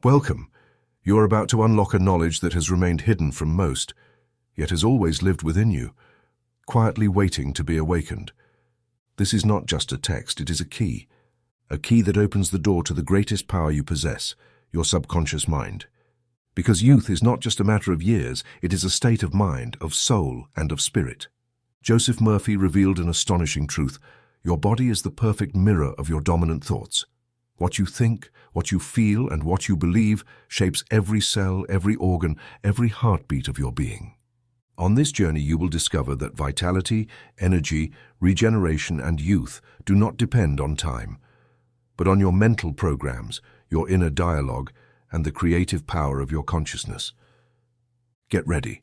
Welcome. You are about to unlock a knowledge that has remained hidden from most, yet has always lived within you, quietly waiting to be awakened. This is not just a text, it is a key that opens the door to the greatest power you possess, your subconscious mind. Because youth is not just a matter of years, it is a state of mind, of soul, and of spirit. Joseph Murphy revealed an astonishing truth. Your body is the perfect mirror of your dominant thoughts. What you think, what you feel, and what you believe shapes every cell, every organ, every heartbeat of your being. On this journey, you will discover that vitality, energy, regeneration, and youth do not depend on time, but on your mental programs, your inner dialogue, and the creative power of your consciousness. Get ready,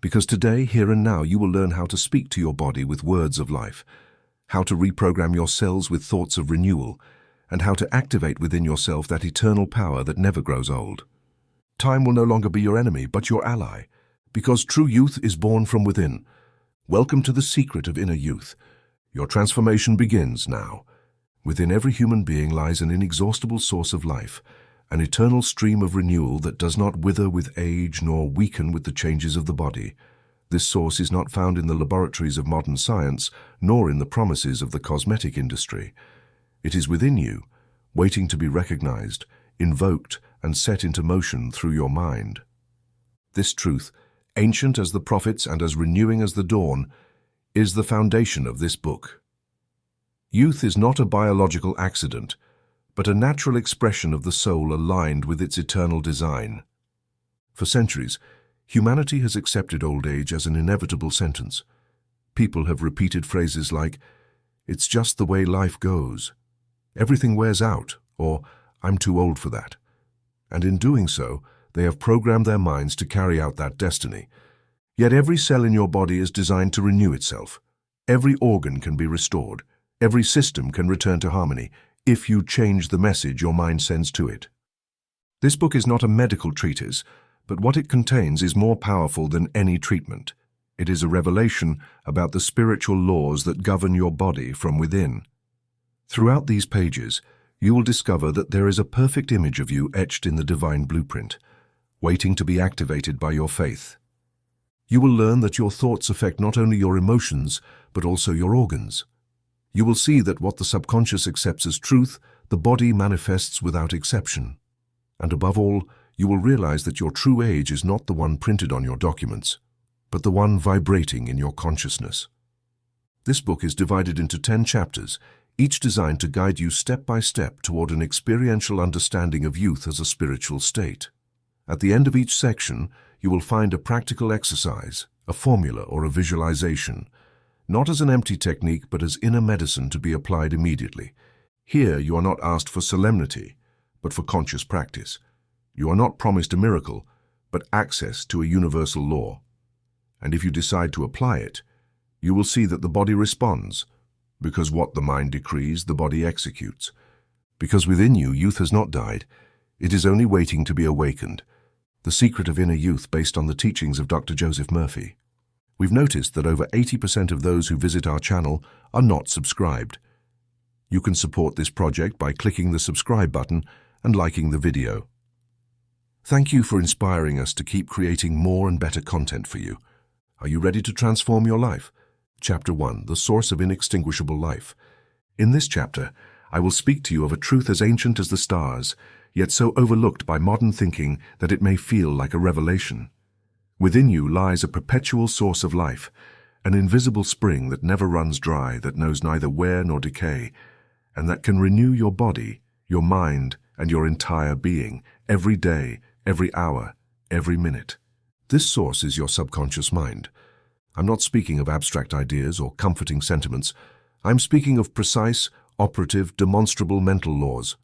because today, here and now, you will learn how to speak to your body with words of life, how to reprogram your cells with thoughts of renewal, and how to activate within yourself that eternal power that never grows old. Time will no longer be your enemy, but your ally, because true youth is born from within. Welcome to the secret of inner youth. Your transformation begins now. Within every human being lies an inexhaustible source of life, an eternal stream of renewal that does not wither with age nor weaken with the changes of the body. This source is not found in the laboratories of modern science, nor in the promises of the cosmetic industry. It is within you, waiting to be recognized, invoked, and set into motion through your mind. This truth, ancient as the prophets and as renewing as the dawn, is the foundation of this book. Youth is not a biological accident, but a natural expression of the soul aligned with its eternal design. For centuries, humanity has accepted old age as an inevitable sentence. People have repeated phrases like, "It's just the way life goes," "Everything wears out," or "I'm too old for that." And in doing so, they have programmed their minds to carry out that destiny. Yet every cell in your body is designed to renew itself. Every organ can be restored. Every system can return to harmony if you change the message your mind sends to it. This book is not a medical treatise, but what it contains is more powerful than any treatment. It is a revelation about the spiritual laws that govern your body from within. Throughout these pages, you will discover that there is a perfect image of you etched in the divine blueprint, waiting to be activated by your faith. You will learn that your thoughts affect not only your emotions, but also your organs. You will see that what the subconscious accepts as truth, the body manifests without exception. And above all, you will realize that your true age is not the one printed on your documents, but the one vibrating in your consciousness. This book is divided into 10 chapters, each designed to guide you step by step toward an experiential understanding of youth as a spiritual state. At the end of each section, you will find a practical exercise, a formula, or a visualization, not as an empty technique, but as inner medicine to be applied immediately. Here, you are not asked for solemnity, but for conscious practice. You are not promised a miracle, but access to a universal law. And if you decide to apply it, you will see that the body responds, because what the mind decrees, the body executes. Because within you, youth has not died. It is only waiting to be awakened. The secret of inner youth based on the teachings of Dr. Joseph Murphy. We've noticed that over 80% of those who visit our channel are not subscribed. You can support this project by clicking the subscribe button and liking the video. Thank you for inspiring us to keep creating more and better content for you. Are you ready to transform your life? Chapter 1, The Source of Inextinguishable Life. In this chapter, I will speak to you of a truth as ancient as the stars, yet so overlooked by modern thinking that it may feel like a revelation. Within you lies a perpetual source of life, an invisible spring that never runs dry, that knows neither wear nor decay, and that can renew your body, your mind, and your entire being, every day, every hour, every minute. This source is your subconscious mind. I'm not speaking of abstract ideas or comforting sentiments. I'm speaking of precise, operative, demonstrable mental laws.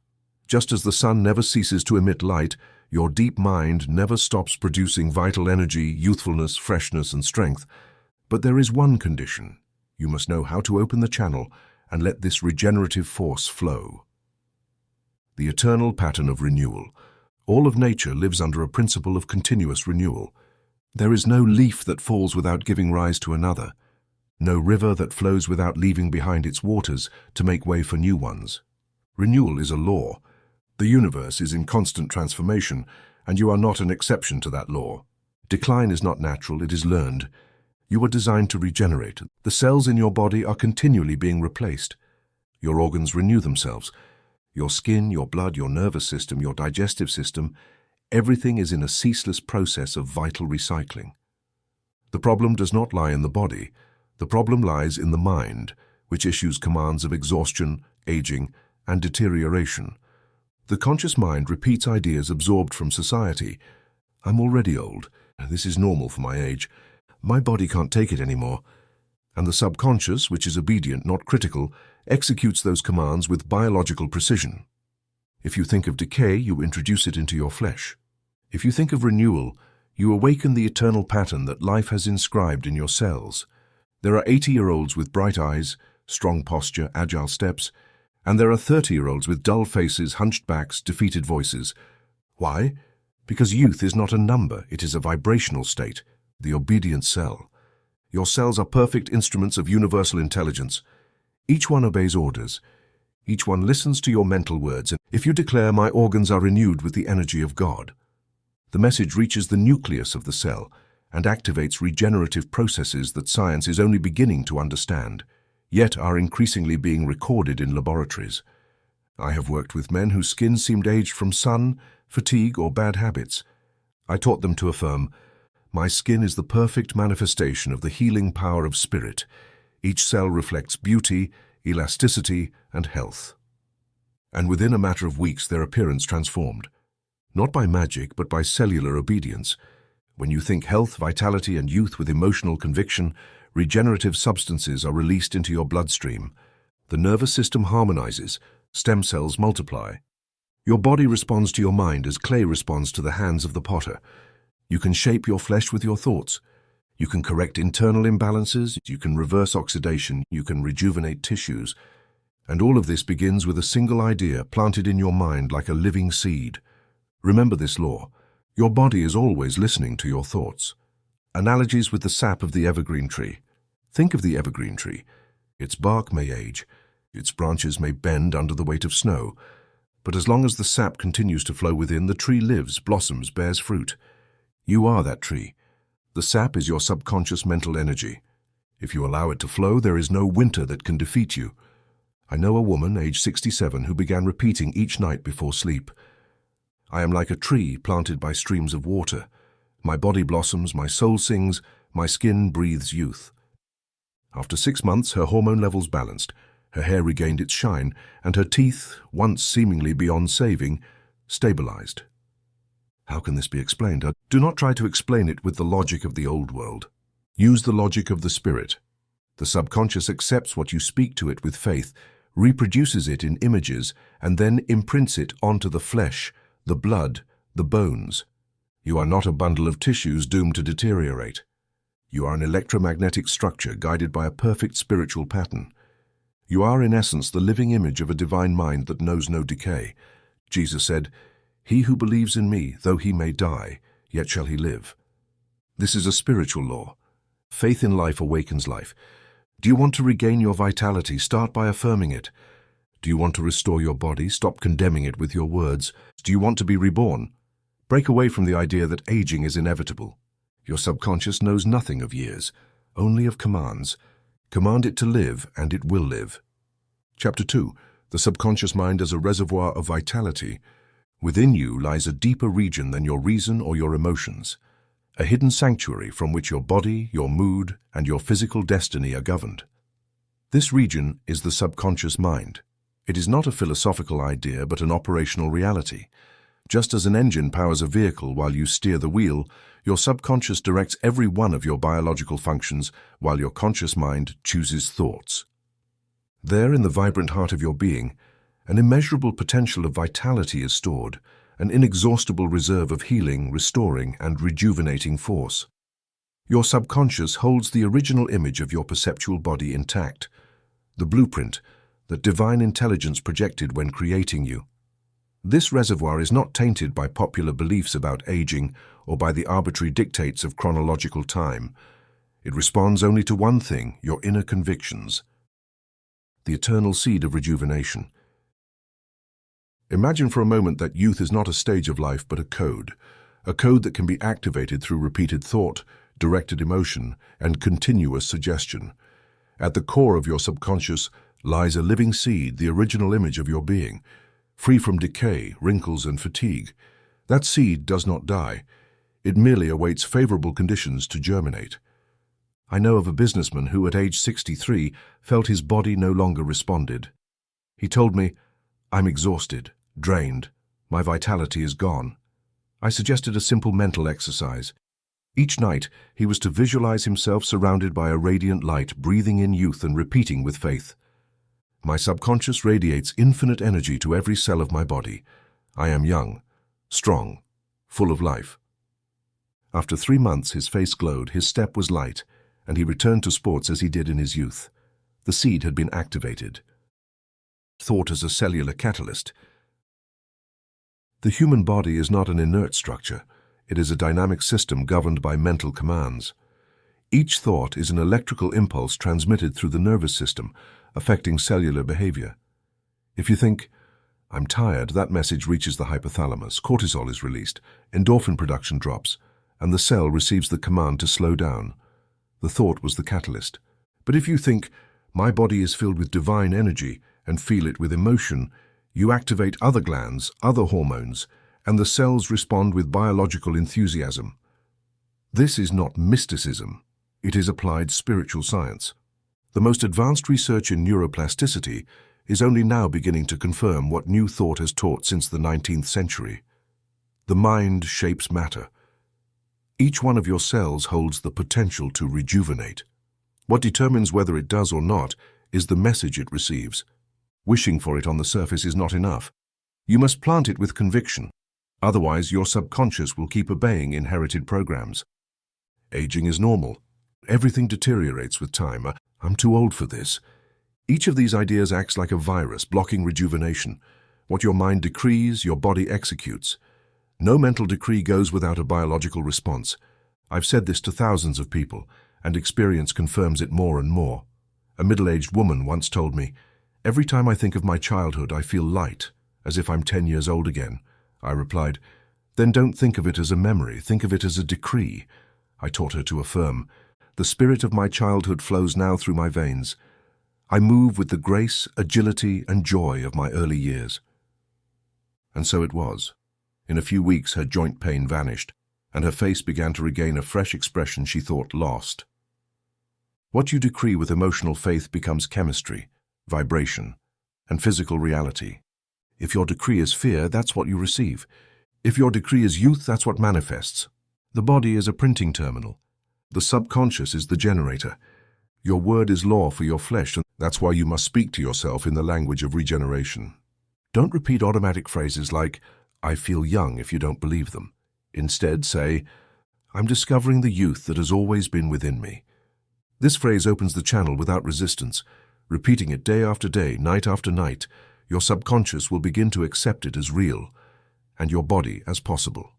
Just as the sun never ceases to emit light, your deep mind never stops producing vital energy, youthfulness, freshness, and strength. But there is one condition. You must know how to open the channel and let this regenerative force flow. The eternal pattern of renewal. All of nature lives under a principle of continuous renewal. There is no leaf that falls without giving rise to another, no river that flows without leaving behind its waters to make way for new ones. Renewal is a law. The universe is in constant transformation, and you are not an exception to that law. Decline is not natural, it is learned. You are designed to regenerate. The cells in your body are continually being replaced. Your organs renew themselves. Your skin, your blood, your nervous system, your digestive system, everything is in a ceaseless process of vital recycling. The problem does not lie in the body. The problem lies in the mind, which issues commands of exhaustion, aging, and deterioration. The conscious mind repeats ideas absorbed from society. I'm already old. This is normal for my age. My body can't take it anymore. And the subconscious, which is obedient, not critical, executes those commands with biological precision. If you think of decay, you introduce it into your flesh. If you think of renewal, you awaken the eternal pattern that life has inscribed in your cells. There are 80-year-olds with bright eyes, strong posture, agile steps, and there are 30-year-olds with dull faces, hunched backs, defeated voices. Why? Because youth is not a number, it is a vibrational state, the obedient cell. Your cells are perfect instruments of universal intelligence. Each one obeys orders. Each one listens to your mental words. And if you declare, "My organs are renewed with the energy of God," the message reaches the nucleus of the cell and activates regenerative processes that science is only beginning to understand, yet are increasingly being recorded in laboratories. I have worked with men whose skin seemed aged from sun, fatigue, or bad habits. I taught them to affirm, "My skin is the perfect manifestation of the healing power of spirit. Each cell reflects beauty, elasticity, and health." And within a matter of weeks, their appearance transformed. Not by magic, but by cellular obedience. When you think health, vitality, and youth with emotional conviction, regenerative substances are released into your bloodstream. The nervous system harmonizes, stem cells multiply. Your body responds to your mind as clay responds to the hands of the potter. You can shape your flesh with your thoughts. You can correct internal imbalances, you can reverse oxidation, you can rejuvenate tissues. And all of this begins with a single idea planted in your mind like a living seed. Remember this law. Your body is always listening to your thoughts. Analogies with the sap of the evergreen tree. Think of the evergreen tree. Its bark may age, its branches may bend under the weight of snow, but as long as the sap continues to flow within, the tree lives, blossoms, bears fruit. You are that tree. The sap is your subconscious mental energy. If you allow it to flow, there is no winter that can defeat you. I know a woman, age 67, who began repeating each night before sleep, "I am like a tree planted by streams of water. My body blossoms, my soul sings, my skin breathes youth." After 6 months, her hormone levels balanced, her hair regained its shine, and her teeth, once seemingly beyond saving, stabilized. How can this be explained? Do not try to explain it with the logic of the old world. Use the logic of the spirit. The subconscious accepts what you speak to it with faith, reproduces it in images, and then imprints it onto the flesh, the blood, the bones. You are not a bundle of tissues doomed to deteriorate. You are an electromagnetic structure guided by a perfect spiritual pattern. You are, in essence, the living image of a divine mind that knows no decay. Jesus said, "He who believes in me, though he may die, yet shall he live." This is a spiritual law. Faith in life awakens life. Do you want to regain your vitality? Start by affirming it. Do you want to restore your body? Stop condemning it with your words. Do you want to be reborn? Break away from the idea that aging is inevitable. Your subconscious knows nothing of years, only of commands. Command it to live, and it will live. Chapter 2. The subconscious mind as a reservoir of vitality. Within you lies a deeper region than your reason or your emotions, a hidden sanctuary from which your body, your mood, and your physical destiny are governed. This region is the subconscious mind. It is not a philosophical idea, but an operational reality. Just as an engine powers a vehicle while you steer the wheel, your subconscious directs every one of your biological functions while your conscious mind chooses thoughts. There, in the vibrant heart of your being, an immeasurable potential of vitality is stored, an inexhaustible reserve of healing, restoring, and rejuvenating force. Your subconscious holds the original image of your perceptual body intact, the blueprint that divine intelligence projected when creating you. This reservoir is not tainted by popular beliefs about aging or by the arbitrary dictates of chronological time. It responds only to one thing, your inner convictions. The eternal seed of rejuvenation. Imagine for a moment that youth is not a stage of life but a code that can be activated through repeated thought, directed emotion, and continuous suggestion. At the core of your subconscious lies a living seed, the original image of your being, free from decay, wrinkles, and fatigue. That seed does not die. It merely awaits favorable conditions to germinate. I know of a businessman who, at age 63, felt his body no longer responded. He told me, "I'm exhausted, drained, my vitality is gone." I suggested a simple mental exercise. Each night, he was to visualize himself surrounded by a radiant light, breathing in youth and repeating with faith, "My subconscious radiates infinite energy to every cell of my body. I am young, strong, full of life." After 3 months, his face glowed, his step was light, and he returned to sports as he did in his youth. The seed had been activated. Thought as a cellular catalyst. The human body is not an inert structure. It is a dynamic system governed by mental commands. Each thought is an electrical impulse transmitted through the nervous system, affecting cellular behavior. If you think, "I'm tired," that message reaches the hypothalamus, cortisol is released, endorphin production drops, and the cell receives the command to slow down. The thought was the catalyst. But if you think, "My body is filled with divine energy," and feel it with emotion, you activate other glands, other hormones, and the cells respond with biological enthusiasm. This is not mysticism. It is applied spiritual science. The most advanced research in neuroplasticity is only now beginning to confirm what new thought has taught since the 19th century. The mind shapes matter. Each one of your cells holds the potential to rejuvenate. What determines whether it does or not is the message it receives. Wishing for it on the surface is not enough. You must plant it with conviction. Otherwise, your subconscious will keep obeying inherited programs. Aging is normal. Everything deteriorates with time. "I'm too old for this." Each of these ideas acts like a virus, blocking rejuvenation. What your mind decrees, your body executes. No mental decree goes without a biological response. I've said this to thousands of people, and experience confirms it more and more. A middle-aged woman once told me, "Every time I think of my childhood, I feel light, as if I'm 10 years old again." I replied, "Then don't think of it as a memory, think of it as a decree." I taught her to affirm, "The spirit of my childhood flows now through my veins. I move with the grace, agility, and joy of my early years." And so it was. In a few weeks, her joint pain vanished, and her face began to regain a fresh expression she thought lost. What you decree with emotional faith becomes chemistry, vibration, and physical reality. If your decree is fear, that's what you receive. If your decree is youth, that's what manifests. The body is a printing terminal. The subconscious is the generator. Your word is law for your flesh, and that's why you must speak to yourself in the language of regeneration. Don't repeat automatic phrases like, "I feel young," if you don't believe them. Instead, say, "I'm discovering the youth that has always been within me." This phrase opens the channel without resistance. Repeating it day after day, night after night, your subconscious will begin to accept it as real, and your body as possible.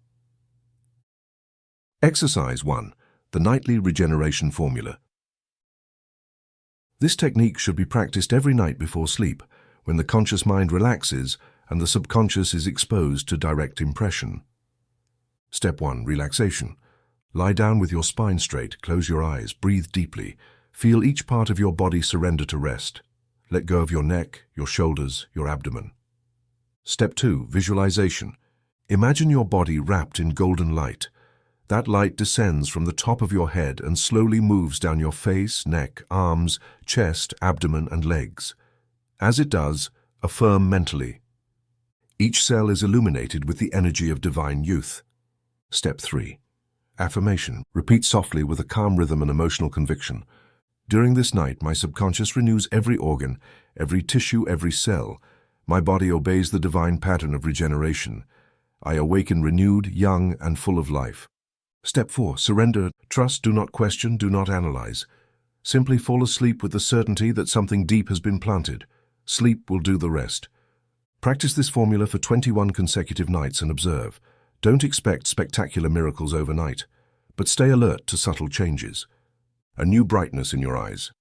Exercise 1. The Nightly Regeneration Formula. This technique should be practiced every night before sleep, when the conscious mind relaxes and the subconscious is exposed to direct impression. Step 1. Relaxation. Lie down with your spine straight, close your eyes, breathe deeply. Feel each part of your body surrender to rest. Let go of your neck, your shoulders, your abdomen. Step 2. Visualization. Imagine your body wrapped in golden light. That light descends from the top of your head and slowly moves down your face, neck, arms, chest, abdomen, and legs. As it does, affirm mentally. Each cell is illuminated with the energy of divine youth. Step 3. Affirmation. Repeat softly with a calm rhythm and emotional conviction. During this night, my subconscious renews every organ, every tissue, every cell. My body obeys the divine pattern of regeneration. I awaken renewed, young, and full of life. Step 4. Surrender. Trust, do not question, do not analyze. Simply fall asleep with the certainty that something deep has been planted. Sleep will do the rest. Practice this formula for 21 consecutive nights and observe. Don't expect spectacular miracles overnight, but stay alert to subtle changes. A new brightness in your eyes,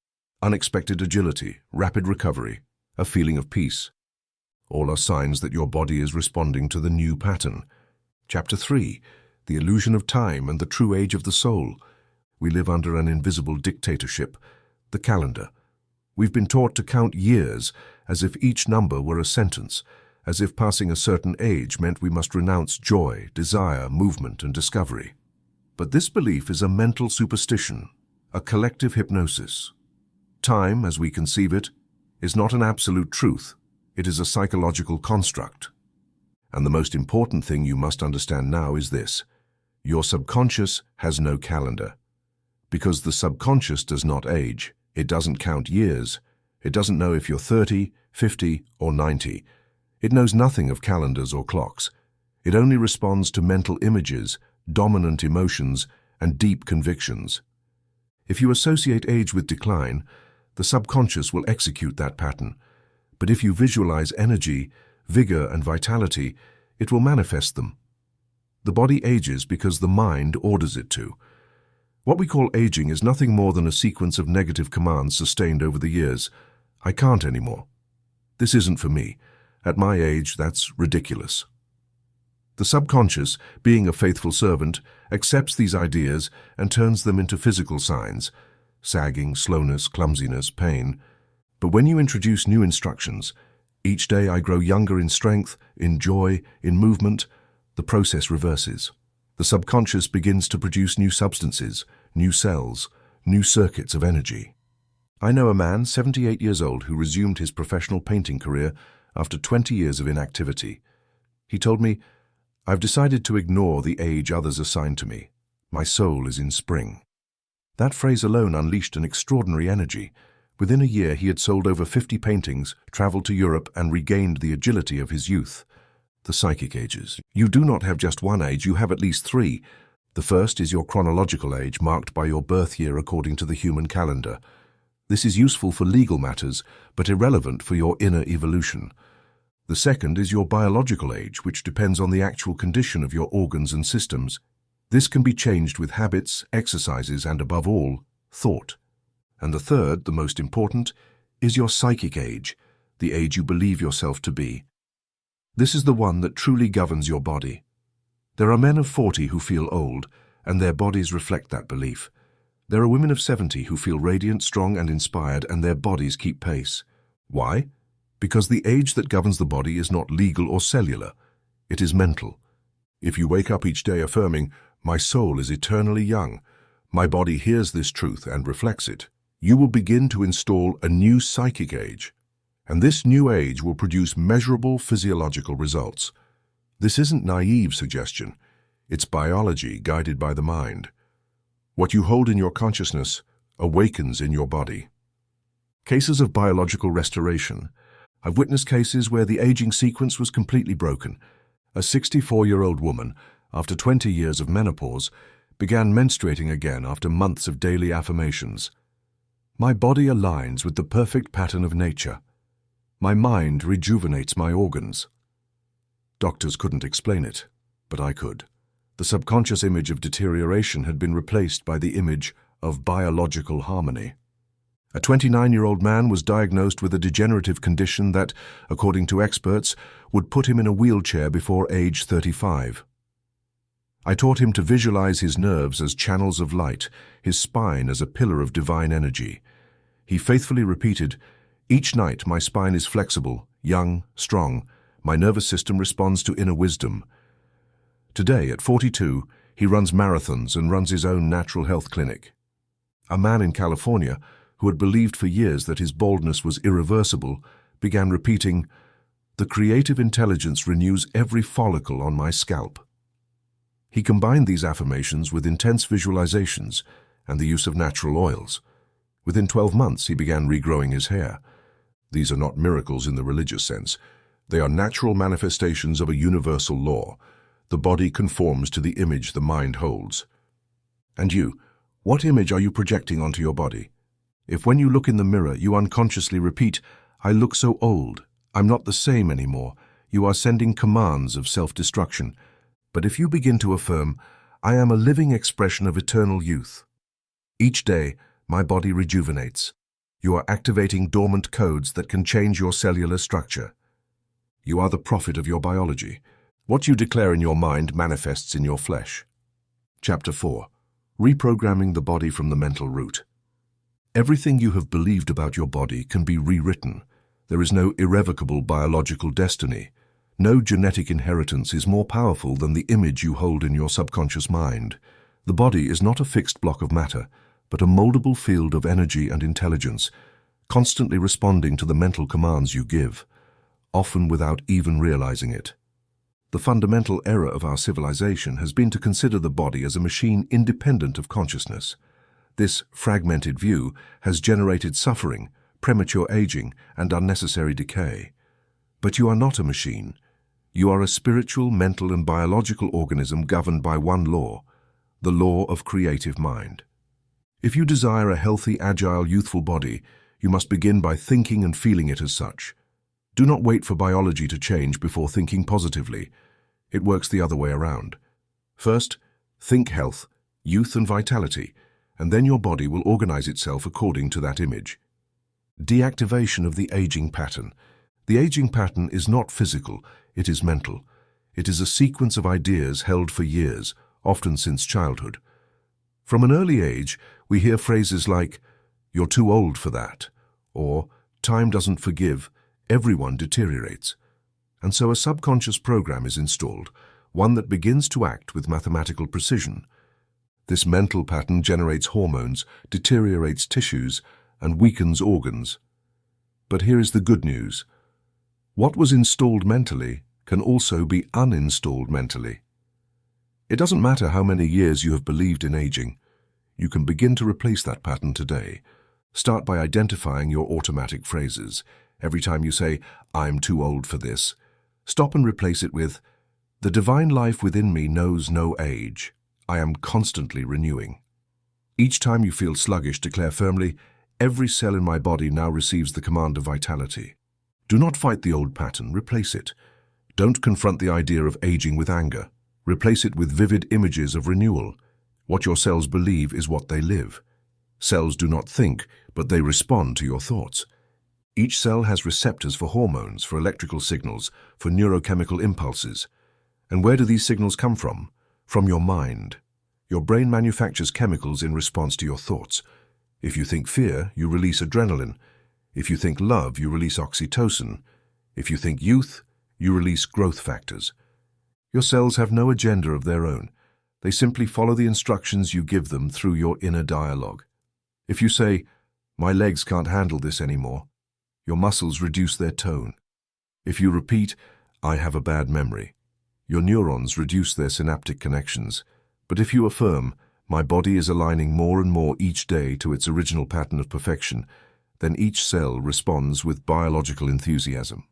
unexpected agility, rapid recovery, a feeling of peace. All are signs that your body is responding to the new pattern. Chapter 3. The illusion of time and the true age of the soul. We live under an invisible dictatorship, the calendar. We've been taught to count years as if each number were a sentence, as if passing a certain age meant we must renounce joy, desire, movement, and discovery. But this belief is a mental superstition, a collective hypnosis. Time, as we conceive it, is not an absolute truth. It is a psychological construct. And the most important thing you must understand now is this: your subconscious has no calendar. Because the subconscious does not age. It doesn't count years. It doesn't know if you're 30, 50, or 90. It knows nothing of calendars or clocks. It only responds to mental images, dominant emotions, and deep convictions. If you associate age with decline, the subconscious will execute that pattern. But if you visualize energy, vigor, and vitality, it will manifest them. The body ages because the mind orders it to. What we call aging is nothing more than a sequence of negative commands sustained over the years. I can't anymore. This isn't for me. At my age, that's ridiculous. The subconscious, being a faithful servant, accepts these ideas and turns them into physical signs: sagging, slowness, clumsiness, pain. But when you introduce new instructions, each day I grow younger in strength, in joy, in movement, the process reverses. The subconscious begins to produce new substances, new cells, new circuits of energy. I know a man, 78 years old, who resumed his professional painting career after 20 years of inactivity. He told me, "I've decided to ignore the age others assign to me. My soul is in spring." That phrase alone unleashed an extraordinary energy. Within a year, he had sold over 50 paintings, traveled to Europe, and regained the agility of his youth. The psychic ages. You do not have just one age, you have at least three. The first is your chronological age, marked by your birth year according to the human calendar. This is useful for legal matters, but irrelevant for your inner evolution. The second is your biological age, which depends on the actual condition of your organs and systems. This can be changed with habits, exercises, and above all, thought. And the third, the most important, is your psychic age, the age you believe yourself to be. This is the one that truly governs your body. There are men of 40 who feel old, and their bodies reflect that belief. There are women of 70 who feel radiant, strong, and inspired, and their bodies keep pace. Why? Because the age that governs the body is not legal or cellular. It is mental. If you wake up each day affirming, "My soul is eternally young," my body hears this truth and reflects it, you will begin to install a new psychic age. And this new age will produce measurable physiological results. This isn't naive suggestion. It's biology guided by the mind. What you hold in your consciousness awakens in your body. Cases of biological restoration. I've witnessed cases where the aging sequence was completely broken. A 64-year-old woman, after 20 years of menopause, began menstruating again after months of daily affirmations. My body aligns with the perfect pattern of nature. My mind rejuvenates my organs. Doctors couldn't explain it, but I could. The subconscious image of deterioration had been replaced by the image of biological harmony. A 29-year-old man was diagnosed with a degenerative condition that, according to experts, would put him in a wheelchair before age 35. I taught him to visualize his nerves as channels of light, his spine as a pillar of divine energy. He faithfully repeated, "Each night my spine is flexible, young, strong. My nervous system responds to inner wisdom." Today, at 42, he runs marathons and runs his own natural health clinic. A man in California, who had believed for years that his baldness was irreversible, began repeating, "The creative intelligence renews every follicle on my scalp." He combined these affirmations with intense visualizations and the use of natural oils. Within 12 months, he began regrowing his hair. These are not miracles in the religious sense. They are natural manifestations of a universal law. The body conforms to the image the mind holds. And you, what image are you projecting onto your body? If when you look in the mirror, you unconsciously repeat, "I look so old, I'm not the same anymore," you are sending commands of self-destruction. But if you begin to affirm, "I am a living expression of eternal youth. Each day, my body rejuvenates," you are activating dormant codes that can change your cellular structure. You are the prophet of your biology. What you declare in your mind manifests in your flesh. Chapter 4. Reprogramming the body from the mental root. Everything you have believed about your body can be rewritten. There is no irrevocable biological destiny. No genetic inheritance is more powerful than the image you hold in your subconscious mind. The body is not a fixed block of matter, but a moldable field of energy and intelligence, constantly responding to the mental commands you give, often without even realizing it. The fundamental error of our civilization has been to consider the body as a machine independent of consciousness. This fragmented view has generated suffering, premature aging, and unnecessary decay. But you are not a machine. You are a spiritual, mental, and biological organism governed by one law, the law of creative mind. If you desire a healthy, agile, youthful body, you must begin by thinking and feeling it as such. Do not wait for biology to change before thinking positively. It works the other way around. First, think health, youth, and vitality, and then your body will organize itself according to that image. Deactivation of the aging pattern. The aging pattern is not physical, it is mental. It is a sequence of ideas held for years, often since childhood. From an early age, we hear phrases like, "You're too old for that," or "Time doesn't forgive, everyone deteriorates." And so a subconscious program is installed, one that begins to act with mathematical precision. This mental pattern generates hormones, deteriorates tissues, and weakens organs. But here is the good news. What was installed mentally can also be uninstalled mentally. It doesn't matter how many years you have believed in aging. You can begin to replace that pattern today. Start by identifying your automatic phrases. Every time you say, "I'm too old for this," stop and replace it with, "The divine life within me knows no age. I am constantly renewing." Each time you feel sluggish, declare firmly, "Every cell in my body now receives the command of vitality." Do not fight the old pattern, replace it. Don't confront the idea of aging with anger. Replace it with vivid images of renewal. What your cells believe is what they live. Cells do not think, but they respond to your thoughts. Each cell has receptors for hormones, for electrical signals, for neurochemical impulses. And where do these signals come from? From your mind. Your brain manufactures chemicals in response to your thoughts. If you think fear, you release adrenaline. If you think love, you release oxytocin. If you think youth, you release growth factors. Your cells have no agenda of their own. They simply follow the instructions you give them through your inner dialogue. If you say, "My legs can't handle this anymore," your muscles reduce their tone. If you repeat, "I have a bad memory," your neurons reduce their synaptic connections. But if you affirm, "My body is aligning more and more each day to its original pattern of perfection," then each cell responds with biological enthusiasm.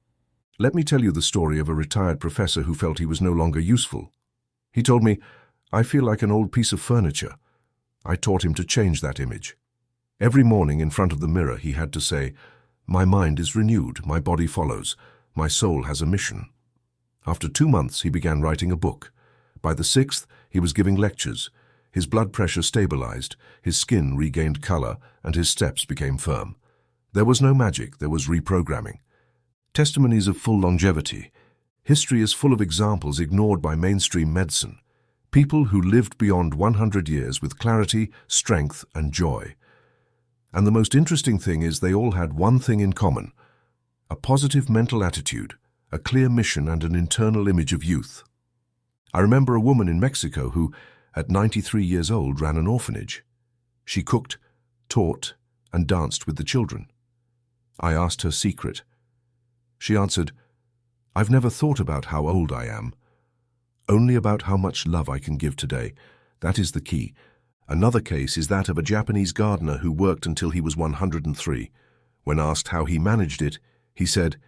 Let me tell you the story of a retired professor who felt he was no longer useful. He told me, "I feel like an old piece of furniture." I taught him to change that image. Every morning in front of the mirror he had to say, "My mind is renewed, my body follows, my soul has a mission." After 2 months he began writing a book. By the 6th he was giving lectures. His blood pressure stabilized, his skin regained color, and his steps became firm. There was no magic, there was reprogramming. Testimonies of full longevity. History is full of examples ignored by mainstream medicine. People who lived beyond 100 years with clarity, strength, and joy. And the most interesting thing is they all had one thing in common: a positive mental attitude, a clear mission, and an internal image of youth. I remember a woman in Mexico who, at 93 years old, ran an orphanage. She cooked, taught, and danced with the children. I asked her secret. She answered, "I've never thought about how old I am, only about how much love I can give today. That is the key." Another case is that of a Japanese gardener who worked until he was 103. When asked how he managed it, he said,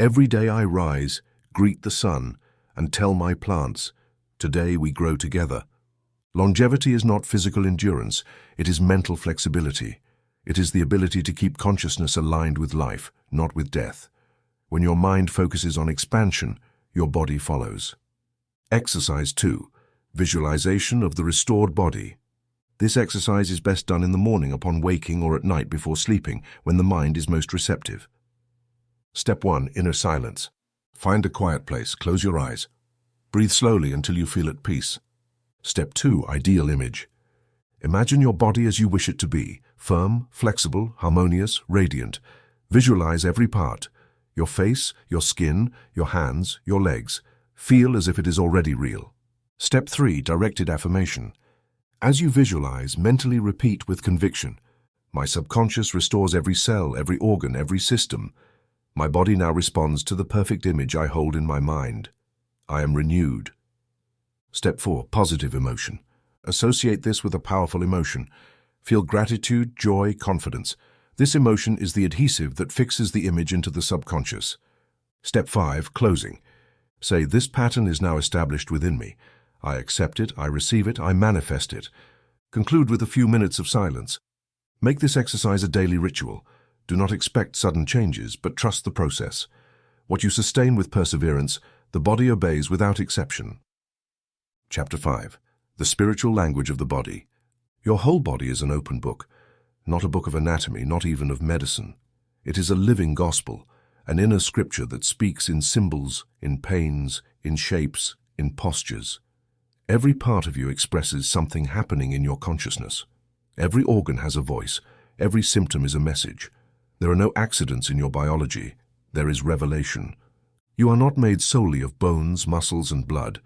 "Every day I rise, greet the sun, and tell my plants, 'Today we grow together.'" Longevity is not physical endurance, it is mental flexibility. It is the ability to keep consciousness aligned with life, not with death. When your mind focuses on expansion, your body follows. Exercise 2. Visualization of the restored body. This exercise is best done in the morning upon waking or at night before sleeping, when the mind is most receptive. Step 1. Inner silence. Find a quiet place, close your eyes. Breathe slowly until you feel at peace. Step 2, ideal image. Imagine your body as you wish it to be, firm, flexible, harmonious, radiant. Visualize every part, your face, your skin, your hands, your legs. Feel as if it is already real. Step 3, directed affirmation. As you visualize, mentally repeat with conviction. My subconscious restores every cell, every organ, every system. My body now responds to the perfect image I hold in my mind. I am renewed. Step 4, positive emotion. Associate this with a powerful emotion. Feel gratitude, joy, confidence. This emotion is the adhesive that fixes the image into the subconscious. Step 5, closing. Say, this pattern is now established within me. I accept it, I receive it, I manifest it. Conclude with a few minutes of silence. Make this exercise a daily ritual. Do not expect sudden changes, but trust the process. What you sustain with perseverance, the body obeys without exception. Chapter 5. The spiritual language of the body. Your whole body is an open book, not a book of anatomy, not even of medicine. It is a living gospel, an inner scripture that speaks in symbols, in pains, in shapes, in postures. Every part of you expresses something happening in your consciousness. Every organ has a voice. Every symptom is a message. There are no accidents in your biology. There is revelation. You are not made solely of bones, muscles, and blood.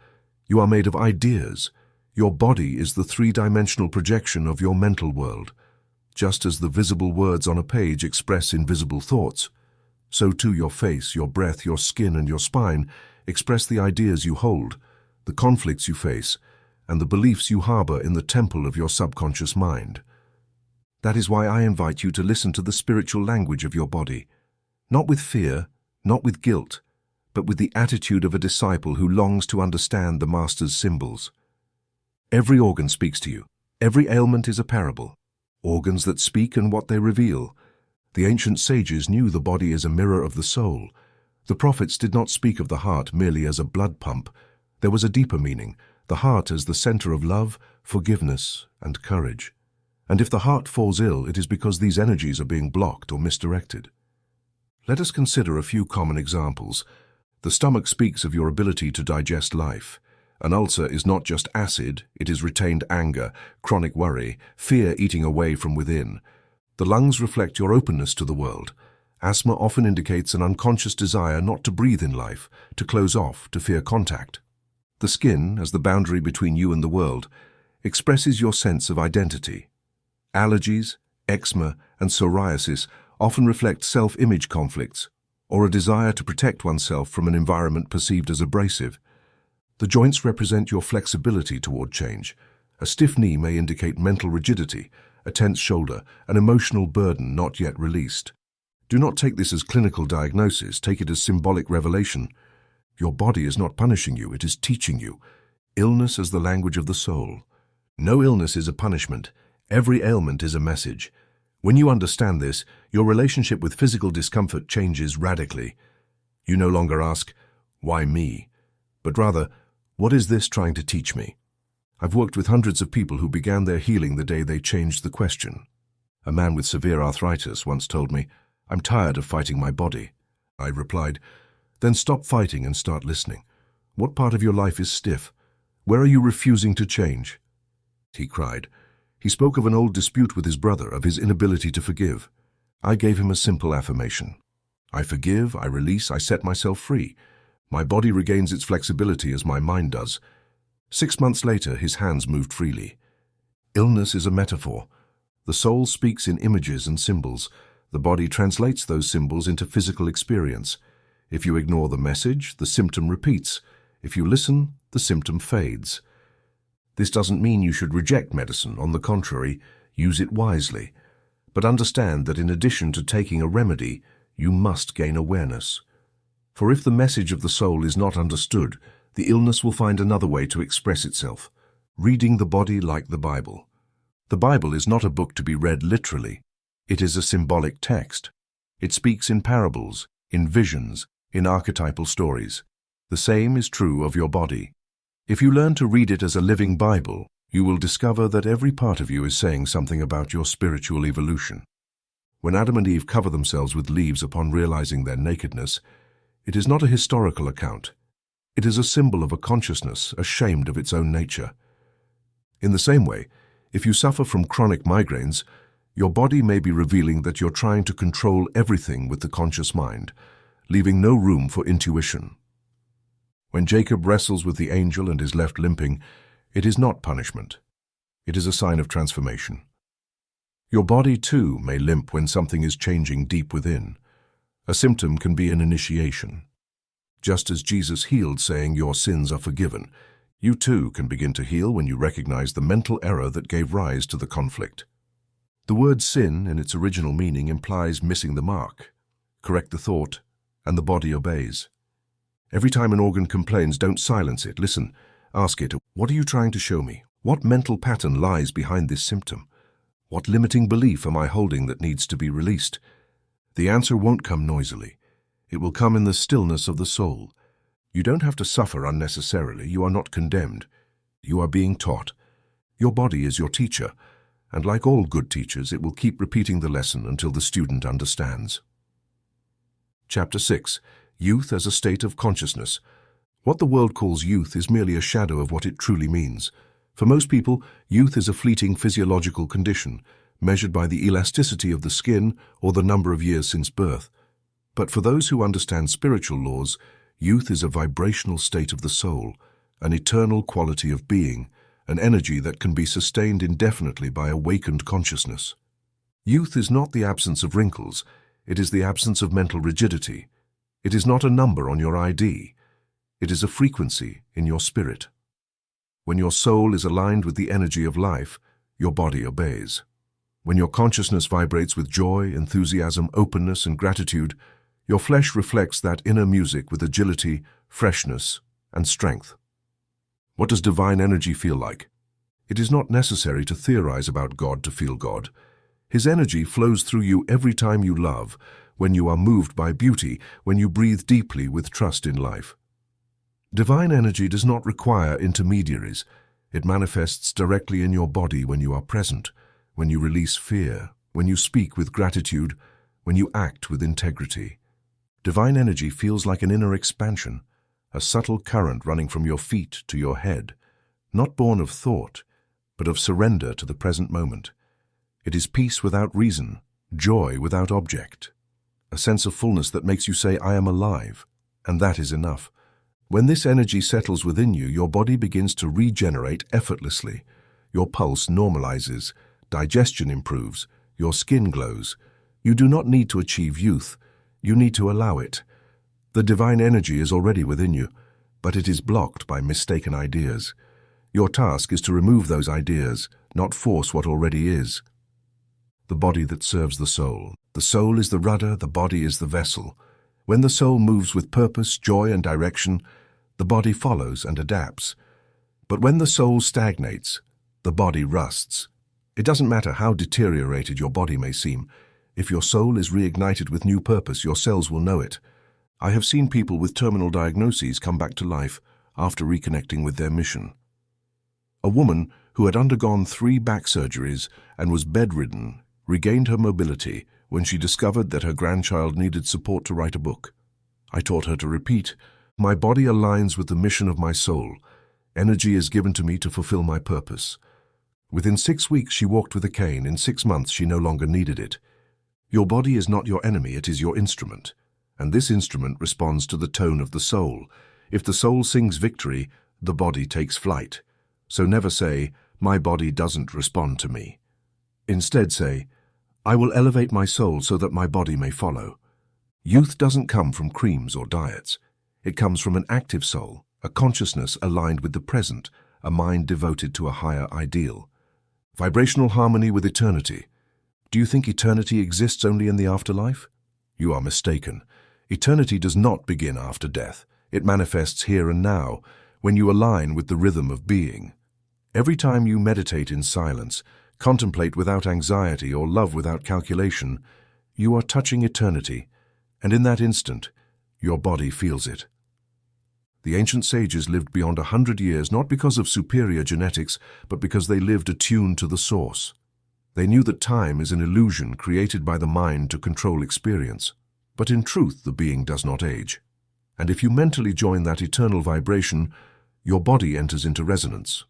You are made of ideas. Your body is the three-dimensional projection of your mental world. Just as the visible words on a page express invisible thoughts, so too your face, your breath, your skin, and your spine express the ideas you hold, the conflicts you face, and the beliefs you harbor in the temple of your subconscious mind. That is why I invite you to listen to the spiritual language of your body, not with fear, not with guilt, but with the attitude of a disciple who longs to understand the Master's symbols. Every organ speaks to you. Every ailment is a parable. Organs that speak and what they reveal. The ancient sages knew the body is a mirror of the soul. The prophets did not speak of the heart merely as a blood pump. There was a deeper meaning, the heart as the center of love, forgiveness, and courage. And if the heart falls ill, it is because these energies are being blocked or misdirected. Let us consider a few common examples. The stomach speaks of your ability to digest life. An ulcer is not just acid, it is retained anger, chronic worry, fear eating away from within. The lungs reflect your openness to the world. Asthma often indicates an unconscious desire not to breathe in life, to close off, to fear contact. The skin, as the boundary between you and the world, expresses your sense of identity. Allergies, eczema, and psoriasis often reflect self-image conflicts, or a desire to protect oneself from an environment perceived as abrasive. The joints represent your flexibility toward change. A stiff knee may indicate mental rigidity, a tense shoulder, an emotional burden not yet released. Do not take this as clinical diagnosis, take it as symbolic revelation. Your body is not punishing you, it is teaching you. Illness as the language of the soul. No illness is a punishment. Every ailment is a message. When you understand this, your relationship with physical discomfort changes radically. You no longer ask, "Why me?" but rather, "What is this trying to teach me?" I've worked with hundreds of people who began their healing the day they changed the question. A man with severe arthritis once told me, "I'm tired of fighting my body." I replied, "Then stop fighting and start listening. What part of your life is stiff? Where are you refusing to change?" He cried. He spoke of an old dispute with his brother, of his inability to forgive. I gave him a simple affirmation. I forgive, I release, I set myself free. My body regains its flexibility as my mind does. 6 months later, his hands moved freely. Illness is a metaphor. The soul speaks in images and symbols. The body translates those symbols into physical experience. If you ignore the message, the symptom repeats. If you listen, the symptom fades. This doesn't mean you should reject medicine. On the contrary, use it wisely. But understand that in addition to taking a remedy, you must gain awareness. For if the message of the soul is not understood, the illness will find another way to express itself, reading the body like the Bible. The Bible is not a book to be read literally. It is a symbolic text. It speaks in parables, in visions, in archetypal stories. The same is true of your body. If you learn to read it as a living Bible, you will discover that every part of you is saying something about your spiritual evolution. When Adam and Eve cover themselves with leaves upon realizing their nakedness, It is not a historical account. It is a symbol of a consciousness ashamed of its own nature. In the same way, if you suffer from chronic migraines, your body may be revealing that you're trying to control everything with the conscious mind, leaving no room for intuition. When Jacob wrestles with the angel and is left limping, it is not punishment. It is a sign of transformation. Your body, too, may limp when something is changing deep within. A symptom can be an initiation. Just as Jesus healed, saying, "Your sins are forgiven," you too can begin to heal when you recognize the mental error that gave rise to the conflict. The word sin, in its original meaning, implies missing the mark. Correct the thought, and the body obeys. Every time an organ complains, don't silence it. Listen, ask it, what are you trying to show me? What mental pattern lies behind this symptom? What limiting belief am I holding that needs to be released? The answer won't come noisily. It will come in the stillness of the soul. You don't have to suffer unnecessarily. You are not condemned. You are being taught. Your body is your teacher, and like all good teachers, it will keep repeating the lesson until the student understands. Chapter 6. Youth as a state of consciousness. What the world calls youth is merely a shadow of what it truly means. For most people, youth is a fleeting physiological condition, measured by the elasticity of the skin or the number of years since birth. But for those who understand spiritual laws, youth is a vibrational state of the soul, an eternal quality of being, an energy that can be sustained indefinitely by awakened consciousness. Youth is not the absence of wrinkles, it is the absence of mental rigidity. It is not a number on your ID. It is a frequency in your spirit. When your soul is aligned with the energy of life, your body obeys. When your consciousness vibrates with joy, enthusiasm, openness, and gratitude, your flesh reflects that inner music with agility, freshness, and strength. What does divine energy feel like? It is not necessary to theorize about God to feel God. His energy flows through you every time you love, when you are moved by beauty, when you breathe deeply with trust in life. Divine energy does not require intermediaries. It manifests directly in your body when you are present, when you release fear, when you speak with gratitude, when you act with integrity. Divine energy feels like an inner expansion, a subtle current running from your feet to your head, not born of thought, but of surrender to the present moment. It is peace without reason, joy without object, a sense of fullness that makes you say, "I am alive," and that is enough. When this energy settles within you, your body begins to regenerate effortlessly. Your pulse normalizes, digestion improves, your skin glows. You do not need to achieve youth, you need to allow it. The divine energy is already within you, but it is blocked by mistaken ideas. Your task is to remove those ideas, not force what already is. The body that serves the soul. The soul is the rudder, the body is the vessel. When the soul moves with purpose, joy, and direction, the body follows and adapts. But when the soul stagnates, the body rusts. It doesn't matter how deteriorated your body may seem. If your soul is reignited with new purpose, your cells will know it. I have seen people with terminal diagnoses come back to life after reconnecting with their mission. A woman who had undergone 3 back surgeries and was bedridden regained her mobility when she discovered that her grandchild needed support to write a book. I taught her to repeat, "My body aligns with the mission of my soul. Energy is given to me to fulfill my purpose." Within 6 weeks, she walked with a cane. In 6 months, she no longer needed it. Your body is not your enemy, it is your instrument. And this instrument responds to the tone of the soul. If the soul sings victory, the body takes flight. So never say, "My body doesn't respond to me." Instead say, "I will elevate my soul so that my body may follow." Youth doesn't come from creams or diets. It comes from an active soul, a consciousness aligned with the present, a mind devoted to a higher ideal. Vibrational harmony with eternity. Do you think eternity exists only in the afterlife? You are mistaken. Eternity does not begin after death. It manifests here and now, when you align with the rhythm of being. Every time you meditate in silence, contemplate without anxiety or love without calculation, you are touching eternity, and in that instant, your body feels it. The ancient sages lived beyond 100 years not because of superior genetics, but because they lived attuned to the source. They knew that time is an illusion created by the mind to control experience. But in truth, the being does not age. And if you mentally join that eternal vibration, your body enters into resonance.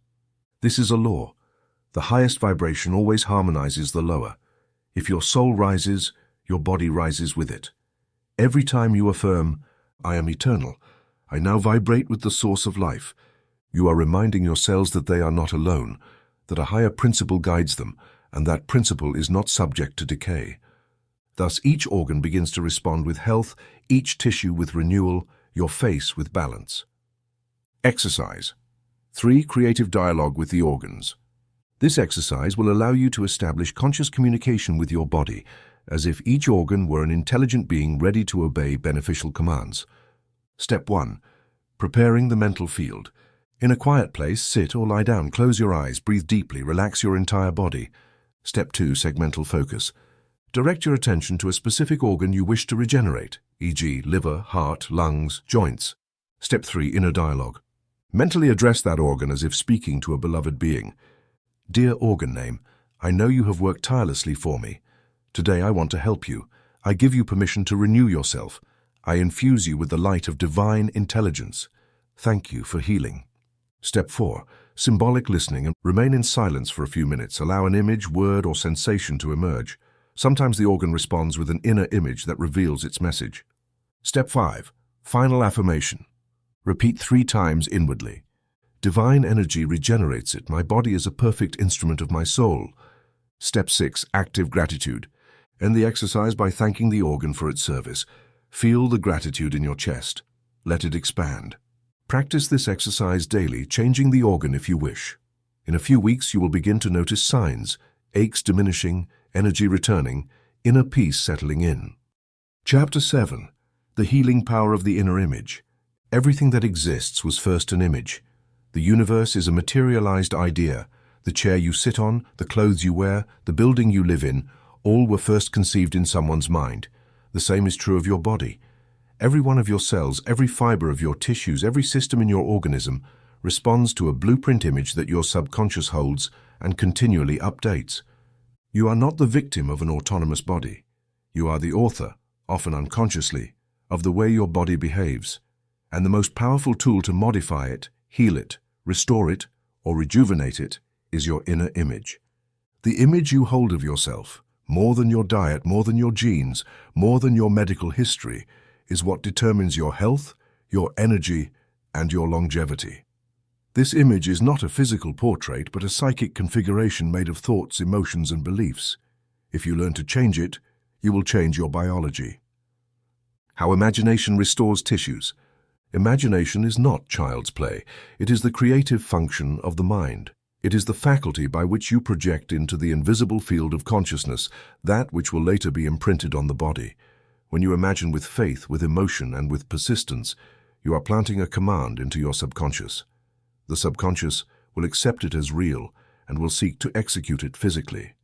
This is a law. The highest vibration always harmonizes the lower. If your soul rises, your body rises with it. Every time you affirm, "I am eternal, I now vibrate with the source of life," you are reminding your cells that they are not alone, that a higher principle guides them, and that principle is not subject to decay. Thus, each organ begins to respond with health, each tissue with renewal, your face with balance. Exercise. 3. Creative dialogue with the organs. This exercise will allow you to establish conscious communication with your body, as if each organ were an intelligent being ready to obey beneficial commands. Step 1. Preparing the mental field. In a quiet place, sit or lie down, close your eyes, breathe deeply, relax your entire body. Step 2. Segmental focus. Direct your attention to a specific organ you wish to regenerate, e.g. liver, heart, lungs, joints. Step 3. Inner dialogue. Mentally address that organ as if speaking to a beloved being. Dear organ name, I know you have worked tirelessly for me. Today I want to help you. I give you permission to renew yourself. I infuse you with the light of divine intelligence. Thank you for healing. Step 4. Symbolic listening. Remain in silence for a few minutes. Allow an image, word, or sensation to emerge. Sometimes the organ responds with an inner image that reveals its message. Step 5. Final affirmation. Repeat 3 times inwardly. Divine energy regenerates it. My body is a perfect instrument of my soul. Step 6. Active gratitude. End the exercise by thanking the organ for its service. Feel the gratitude in your chest. Let it expand. Practice this exercise daily, changing the organ if you wish. In a few weeks, you will begin to notice signs: aches diminishing, energy returning, inner peace settling in. Chapter 7. The healing power of the inner image. Everything that exists was first an image. The universe is a materialized idea. The chair you sit on, the clothes you wear, the building you live in, all were first conceived in someone's mind. The same is true of your body. Every one of your cells, every fiber of your tissues, every system in your organism responds to a blueprint image that your subconscious holds and continually updates. You are not the victim of an autonomous body. You are the author, often unconsciously, of the way your body behaves. And the most powerful tool to modify it, heal it, restore it, or rejuvenate it is your inner image. The image you hold of yourself, more than your diet, more than your genes, more than your medical history, is what determines your health, your energy, and your longevity. This image is not a physical portrait, but a psychic configuration made of thoughts, emotions, and beliefs. If you learn to change it, you will change your biology. How imagination restores tissues. Imagination is not child's play. It is the creative function of the mind. It is the faculty by which you project into the invisible field of consciousness that which will later be imprinted on the body. When you imagine with faith, with emotion, and with persistence, you are planting a command into your subconscious. The subconscious will accept it as real and will seek to execute it physically.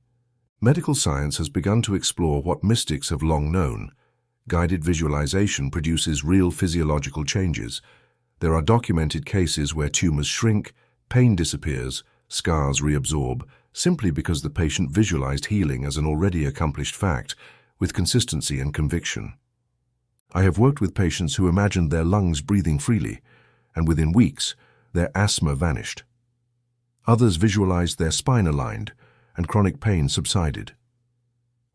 Medical science has begun to explore what mystics have long known. Guided visualization produces real physiological changes. There are documented cases where tumors shrink, pain disappears, scars reabsorb, simply because the patient visualized healing as an already accomplished fact, with consistency and conviction. I have worked with patients who imagined their lungs breathing freely, and within weeks, their asthma vanished. Others visualized their spine aligned, and chronic pain subsided.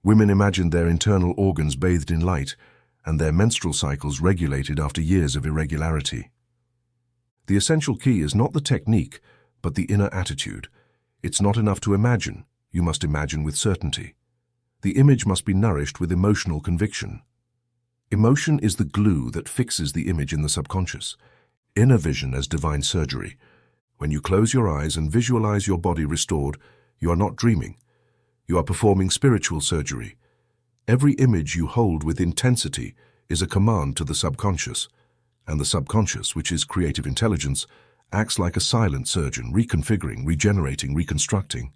Women imagined their internal organs bathed in light, and their menstrual cycles regulated after years of irregularity. The essential key is not the technique, but the inner attitude. It's not enough to imagine, you must imagine with certainty. The image must be nourished with emotional conviction. Emotion is the glue that fixes the image in the subconscious. Inner vision as divine surgery. When you close your eyes and visualize your body restored, you are not dreaming. You are performing spiritual surgery. Every image you hold with intensity is a command to the subconscious, and the subconscious, which is creative intelligence, acts like a silent surgeon, reconfiguring, regenerating, reconstructing.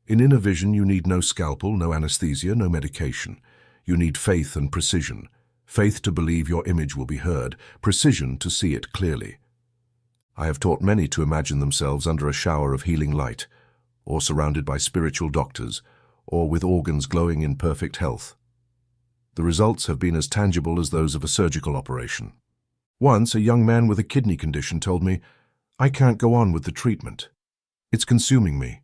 In inner vision, you need no scalpel, no anesthesia, no medication. You need faith and precision. Faith to believe your image will be heard, precision to see it clearly. I have taught many to imagine themselves under a shower of healing light, or surrounded by spiritual doctors, or with organs glowing in perfect health. The results have been as tangible as those of a surgical operation. Once, a young man with a kidney condition told me, "I can't go on with the treatment. It's consuming me."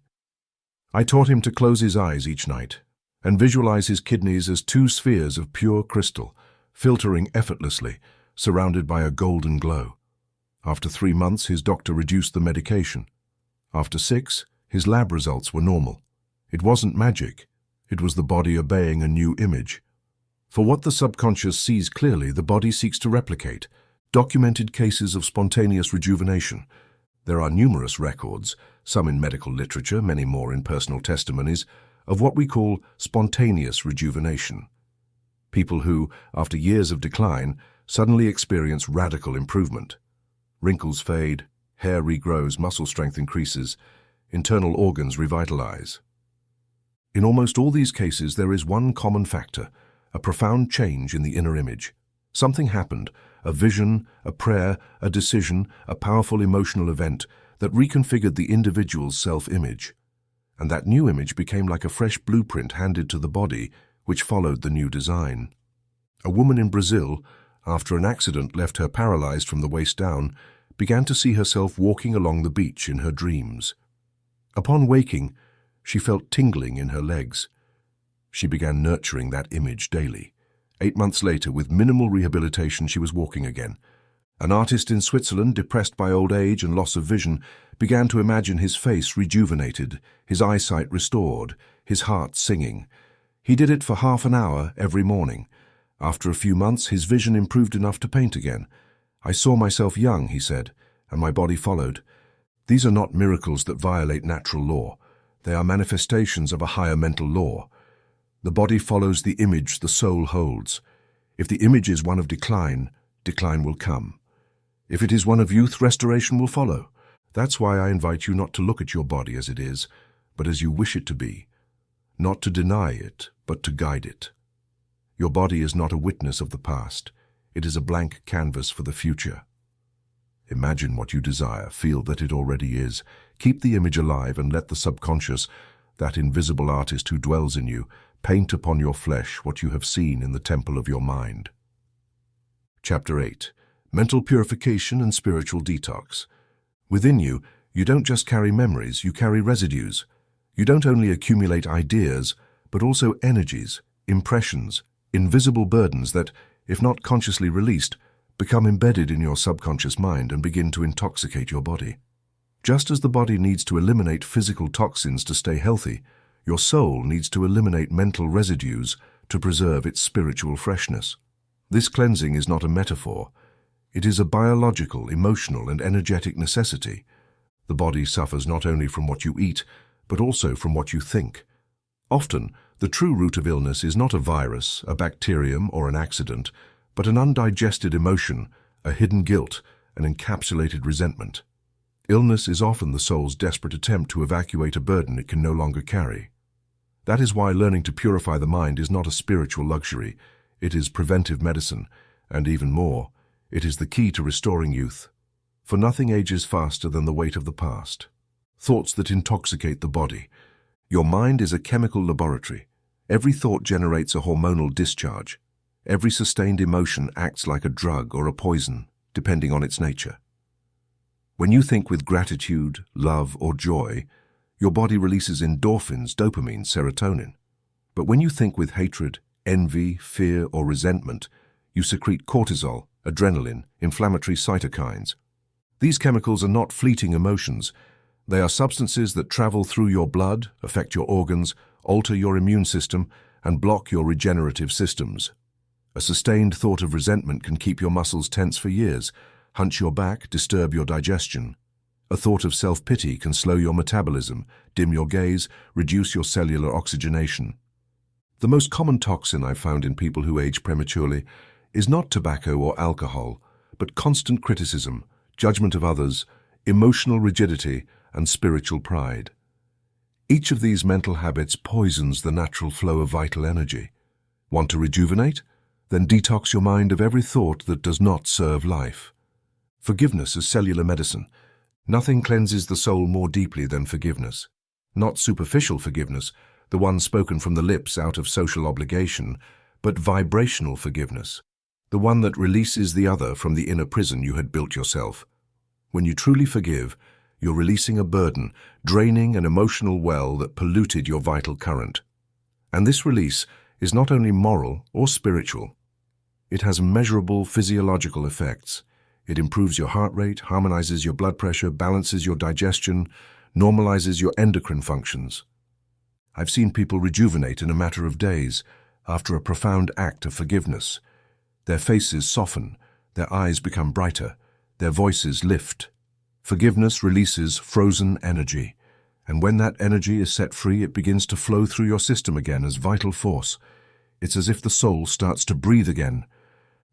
I taught him to close his eyes each night and visualize his kidneys as two spheres of pure crystal, filtering effortlessly, surrounded by a golden glow. After 3 months, his doctor reduced the medication. After 6, his lab results were normal. It wasn't magic. It was the body obeying a new image. For what the subconscious sees clearly, the body seeks to replicate. Documented cases of spontaneous rejuvenation. There are numerous records, some in medical literature, many more in personal testimonies, of what we call spontaneous rejuvenation. People who, after years of decline, suddenly experience radical improvement. Wrinkles fade, hair regrows, muscle strength increases, internal organs revitalize. In almost all these cases, there is one common factor, a profound change in the inner image. Something happened, a vision, a prayer, a decision, a powerful emotional event that reconfigured the individual's self-image. And that new image became like a fresh blueprint handed to the body, which followed the new design. A woman in Brazil, after an accident left her paralyzed from the waist down, began to see herself walking along the beach in her dreams. Upon waking, she felt tingling in her legs. She began nurturing that image daily. 8 months later, with minimal rehabilitation, she was walking again. An artist in Switzerland, depressed by old age and loss of vision, began to imagine his face rejuvenated, his eyesight restored, his heart singing. He did it for half an hour every morning. After a few months, his vision improved enough to paint again. "I saw myself young," he said, "and my body followed." These are not miracles that violate natural law. They are manifestations of a higher mental law. The body follows the image the soul holds. If the image is one of decline, decline will come. If it is one of youth, restoration will follow. That's why I invite you not to look at your body as it is, but as you wish it to be. Not to deny it, but to guide it. Your body is not a witness of the past. It is a blank canvas for the future. Imagine what you desire, feel that it already is. Keep the image alive and let the subconscious, that invisible artist who dwells in you, paint upon your flesh what you have seen in the temple of your mind. Chapter 8. Mental Purification and Spiritual Detox. Within you, you don't just carry memories, you carry residues. You don't only accumulate ideas, but also energies, impressions, invisible burdens that, if not consciously released, become embedded in your subconscious mind and begin to intoxicate your body. Just as the body needs to eliminate physical toxins to stay healthy, your soul needs to eliminate mental residues to preserve its spiritual freshness. This cleansing is not a metaphor. It is a biological, emotional, and energetic necessity. The body suffers not only from what you eat, but also from what you think. Often, the true root of illness is not a virus, a bacterium, or an accident, but an undigested emotion, a hidden guilt, an encapsulated resentment. Illness is often the soul's desperate attempt to evacuate a burden it can no longer carry. That is why learning to purify the mind is not a spiritual luxury. It is preventive medicine, and even more, it is the key to restoring youth. For nothing ages faster than the weight of the past. Thoughts that intoxicate the body. Your mind is a chemical laboratory. Every thought generates a hormonal discharge. Every sustained emotion acts like a drug or a poison, depending on its nature. When you think with gratitude, love, or joy, your body releases endorphins, dopamine, serotonin. But when you think with hatred, envy, fear, or resentment, you secrete cortisol, adrenaline, inflammatory cytokines. These chemicals are not fleeting emotions. They are substances that travel through your blood, affect your organs, alter your immune system, and block your regenerative systems. A sustained thought of resentment can keep your muscles tense for years, hunch your back, disturb your digestion. A thought of self-pity can slow your metabolism, dim your gaze, reduce your cellular oxygenation. The most common toxin I've found in people who age prematurely is not tobacco or alcohol, but constant criticism, judgment of others, emotional rigidity, and spiritual pride. Each of these mental habits poisons the natural flow of vital energy. Want to rejuvenate? Then detox your mind of every thought that does not serve life. Forgiveness is cellular medicine. Nothing cleanses the soul more deeply than forgiveness. Not superficial forgiveness, the one spoken from the lips out of social obligation, but vibrational forgiveness. the one that releases the other from the inner prison you had built yourself. When you truly forgive, you're releasing a burden, draining an emotional well that polluted your vital current. And this release is not only moral or spiritual. It has measurable physiological effects. It improves your heart rate, harmonizes your blood pressure, balances your digestion, normalizes your endocrine functions. I've seen people rejuvenate in a matter of days after a profound act of forgiveness. Their faces soften, their eyes become brighter, their voices lift. Forgiveness releases frozen energy, and when that energy is set free, it begins to flow through your system again as vital force. It's as if the soul starts to breathe again.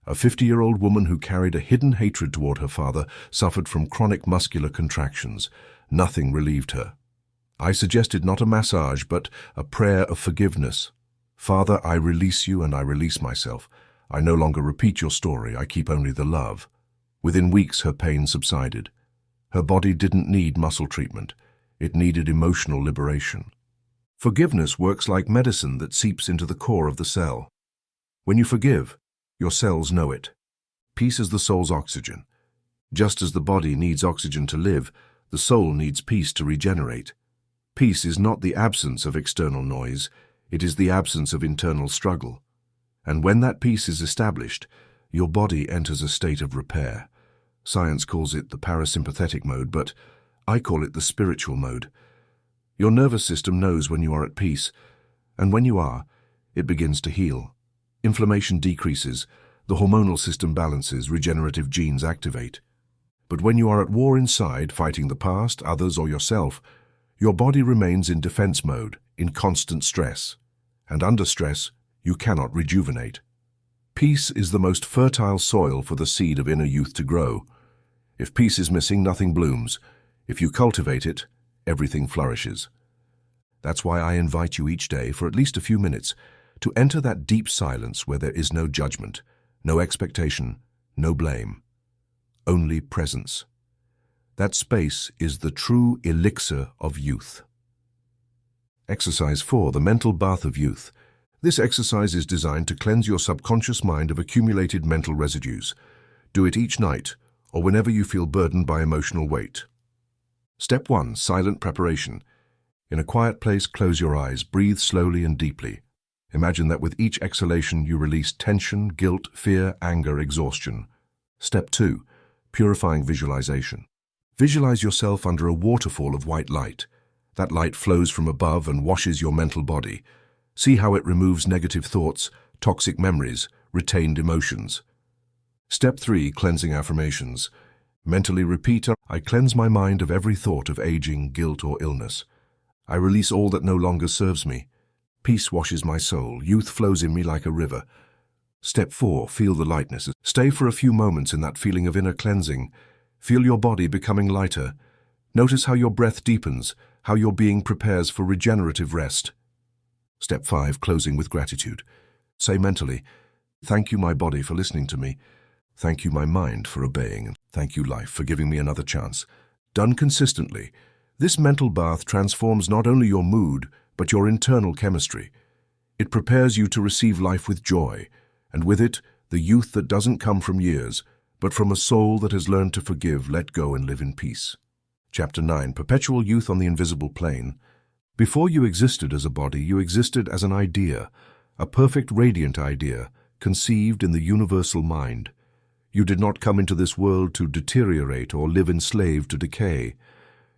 A 50-year-old woman who carried a hidden hatred toward her father suffered from chronic muscular contractions. Nothing relieved her. I suggested not a massage, but a prayer of forgiveness. Father, I release you and I release myself. I no longer repeat your story, I keep only the love. Within weeks, her pain subsided. Her body didn't need muscle treatment. It needed emotional liberation. Forgiveness works like medicine that seeps into the core of the cell. When you forgive, your cells know it. Peace is the soul's oxygen. Just as the body needs oxygen to live, the soul needs peace to regenerate. Peace is not the absence of external noise, it is the absence of internal struggle. And when that peace is established, your body enters a state of repair. Science calls it the parasympathetic mode, but I call it the spiritual mode. Your nervous system knows when you are at peace, and when you are, it begins to heal. Inflammation decreases, the hormonal system balances, regenerative genes activate. But when you are at war inside, fighting the past, others, or yourself, your body remains in defense mode, in constant stress. And under stress, you cannot rejuvenate. Peace is the most fertile soil for the seed of inner youth to grow. If peace is missing, nothing blooms. If you cultivate it, everything flourishes. That's why I invite you each day, for at least a few minutes, to enter that deep silence where there is no judgment, no expectation, no blame, only presence. That space is the true elixir of youth. Exercise 4, the mental bath of youth. This exercise is designed to cleanse your subconscious mind of accumulated mental residues. Do it each night, or whenever you feel burdened by emotional weight. Step 1, silent preparation. In a quiet place, close your eyes, breathe slowly and deeply. Imagine that with each exhalation you release tension, guilt, fear, anger, exhaustion. Step 2, purifying visualization. Visualize yourself under a waterfall of white light. That light flows from above and washes your mental body. See how it removes negative thoughts, toxic memories, retained emotions. Step 3, cleansing affirmations. Mentally repeat, I cleanse my mind of every thought of aging, guilt, or illness. I release all that no longer serves me. Peace washes my soul. Youth flows in me like a river. Step 4, feel the lightness. Stay for a few moments in that feeling of inner cleansing. Feel your body becoming lighter. Notice how your breath deepens, how your being prepares for regenerative rest. Step 5, closing with gratitude. Say mentally, thank you, my body, for listening to me. Thank you, my mind, for obeying, and thank you, life, for giving me another chance. Done consistently, this mental bath transforms not only your mood, but your internal chemistry. It prepares you to receive life with joy, and with it, the youth that doesn't come from years, but from a soul that has learned to forgive, let go, and live in peace. Chapter 9, Perpetual Youth on the Invisible Plane. Before you existed as a body, you existed as an idea, a perfect, radiant idea, conceived in the universal mind. You did not come into this world to deteriorate or live enslaved to decay.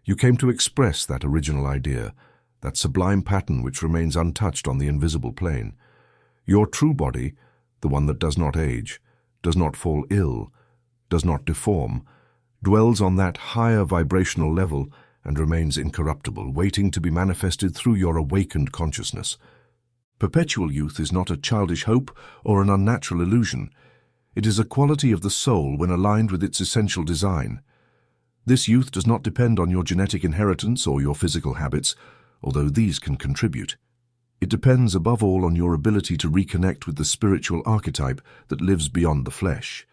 You came to express that original idea, that sublime pattern which remains untouched on the invisible plane. Your true body, the one that does not age, does not fall ill, does not deform, dwells on that higher vibrational level and remains incorruptible, waiting to be manifested through your awakened consciousness. Perpetual youth is not a childish hope or an unnatural illusion. It is a quality of the soul when aligned with its essential design. This youth does not depend on your genetic inheritance or your physical habits, although these can contribute. It depends above all on your ability to reconnect with the spiritual archetype that lives beyond the flesh,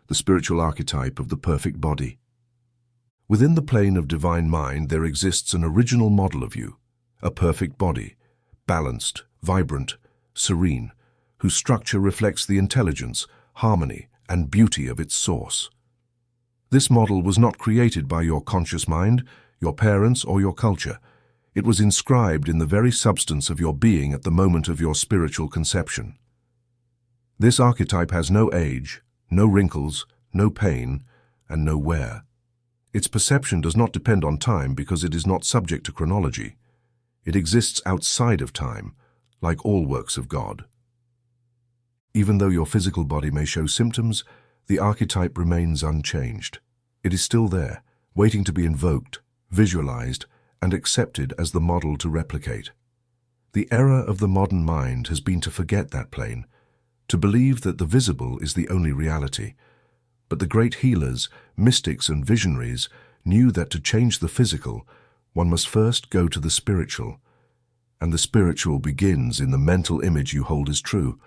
the spiritual archetype of the perfect body. Within the plane of divine mind there exists an original model of you, a perfect body, balanced, vibrant, serene, whose structure reflects the intelligence, harmony, and beauty of its source. This model was not created by your conscious mind, your parents, or your culture. It was inscribed in the very substance of your being at the moment of your spiritual conception. This archetype has no age, no wrinkles, no pain, and no wear. Its perception does not depend on time because it is not subject to chronology. It exists outside of time, like all works of God. Even though your physical body may show symptoms, the archetype remains unchanged. It is still there, waiting to be invoked, visualized, and accepted as the model to replicate. The error of the modern mind has been to forget that plane, to believe that the visible is the only reality. But the great healers, mystics, and visionaries knew that to change the physical, one must first go to the spiritual. And the spiritual begins in the mental image you hold as true,